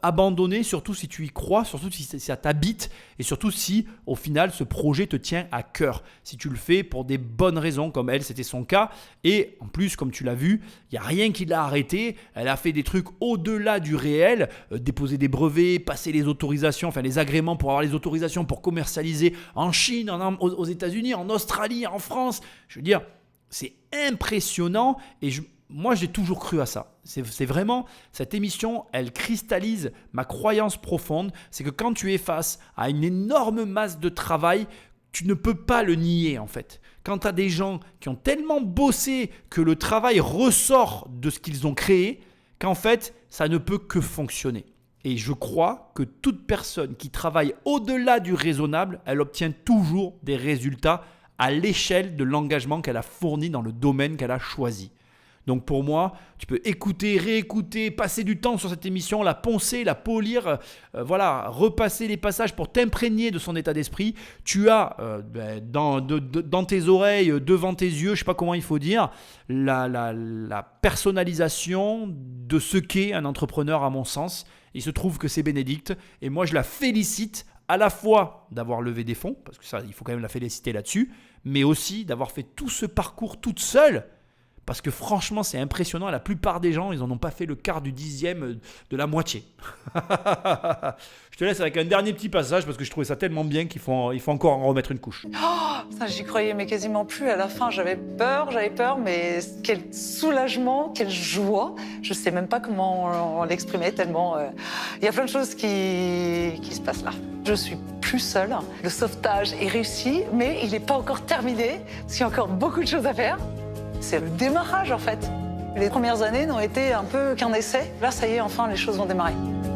abandonner, surtout si tu y crois, surtout si ça t'habite et surtout si au final ce projet te tient à cœur. Si tu le fais pour des bonnes raisons comme elle, c'était son cas. Et en plus, comme tu l'as vu, il n'y a rien qui l'a arrêté. Elle a fait des trucs au-delà du réel, déposer des brevets, passer les autorisations, les agréments pour avoir les autorisations pour commercialiser en Chine, aux États-Unis, en Australie, en France. Je veux dire, c'est impressionnant et moi, j'ai toujours cru à ça. C'est vraiment, cette émission, elle cristallise ma croyance profonde. C'est que quand tu es face à une énorme masse de travail, tu ne peux pas le nier en fait. Quand tu as des gens qui ont tellement bossé que le travail ressort de ce qu'ils ont créé, qu'en fait, ça ne peut que fonctionner. Et je crois que toute personne qui travaille au-delà du raisonnable, elle obtient toujours des résultats à l'échelle de l'engagement qu'elle a fourni dans le domaine qu'elle a choisi. Donc pour moi, tu peux écouter, réécouter, passer du temps sur cette émission, la poncer, la polir, repasser les passages pour t'imprégner de son état d'esprit. Tu as dans tes oreilles, devant tes yeux, je ne sais pas comment il faut dire, la personnalisation de ce qu'est un entrepreneur à mon sens. Il se trouve que c'est Bénédicte et moi je la félicite à la fois d'avoir levé des fonds, parce que ça, il faut quand même la féliciter là-dessus, mais aussi d'avoir fait tout ce parcours toute seule. Parce que franchement, c'est impressionnant. La plupart des gens, ils n'en ont pas fait le quart du 10e de la moitié. Je te laisse avec un dernier petit passage parce que je trouvais ça tellement bien qu'il faut encore en remettre une couche. J'y croyais mais quasiment plus. À la fin, j'avais peur, mais quel soulagement, quelle joie. Je ne sais même pas comment l'exprimer tellement il y a plein de choses qui se passent là. Je suis plus seule. Le sauvetage est réussi, mais il n'est pas encore terminé parce qu'il y a encore beaucoup de choses à faire. C'est le démarrage en fait. Les premières années n'ont été un peu qu'un essai. Là, ça y est, enfin, les choses vont démarrer.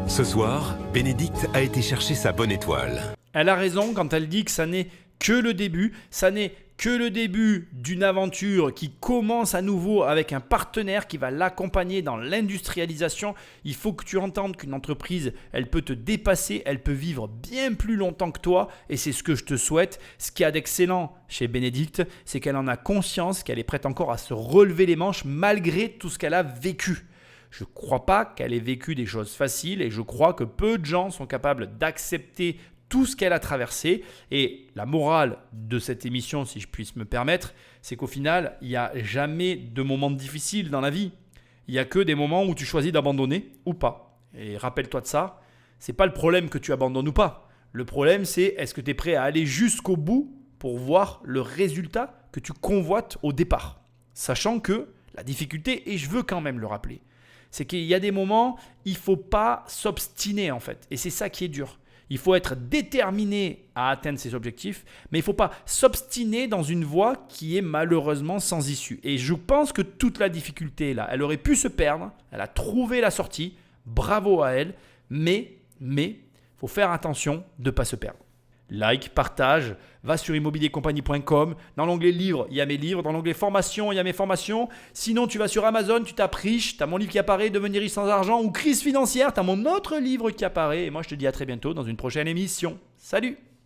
Ce soir, Bénédicte a été chercher sa bonne étoile. Elle a raison quand elle dit que ça n'est que le début. Ça n'est que le début d'une aventure qui commence à nouveau avec un partenaire qui va l'accompagner dans l'industrialisation. Il faut que tu entendes qu'une entreprise, elle peut te dépasser, elle peut vivre bien plus longtemps que toi et c'est ce que je te souhaite. Ce qu'il y a d'excellent chez Bénédicte, c'est qu'elle en a conscience, qu'elle est prête encore à se relever les manches malgré tout ce qu'elle a vécu. Je ne crois pas qu'elle ait vécu des choses faciles et je crois que peu de gens sont capables d'accepter tout ce qu'elle a traversé. Et la morale de cette émission, si je puisse me permettre, c'est qu'au final, il n'y a jamais de moments difficiles dans la vie. Il n'y a que des moments où tu choisis d'abandonner ou pas. Et rappelle-toi de ça, ce n'est pas le problème que tu abandonnes ou pas. Le problème, c'est est-ce que tu es prêt à aller jusqu'au bout pour voir le résultat que tu convoites au départ. Sachant que la difficulté, et je veux quand même le rappeler, c'est qu'il y a des moments, il ne faut pas s'obstiner en fait. Et c'est ça qui est dur. Il faut être déterminé à atteindre ses objectifs, mais il ne faut pas s'obstiner dans une voie qui est malheureusement sans issue. Et je pense que toute la difficulté est là. Elle aurait pu se perdre, elle a trouvé la sortie, bravo à elle, mais il faut faire attention de ne pas se perdre. Like, partage, va sur immobiliercompagnie.com. Dans l'onglet livres, il y a mes livres. Dans l'onglet formation, il y a mes formations. Sinon, tu vas sur Amazon, tu tapes riche, tu as mon livre qui apparaît, Devenir riche sans argent, ou crise financière, tu as mon autre livre qui apparaît. Et moi, je te dis à très bientôt dans une prochaine émission. Salut!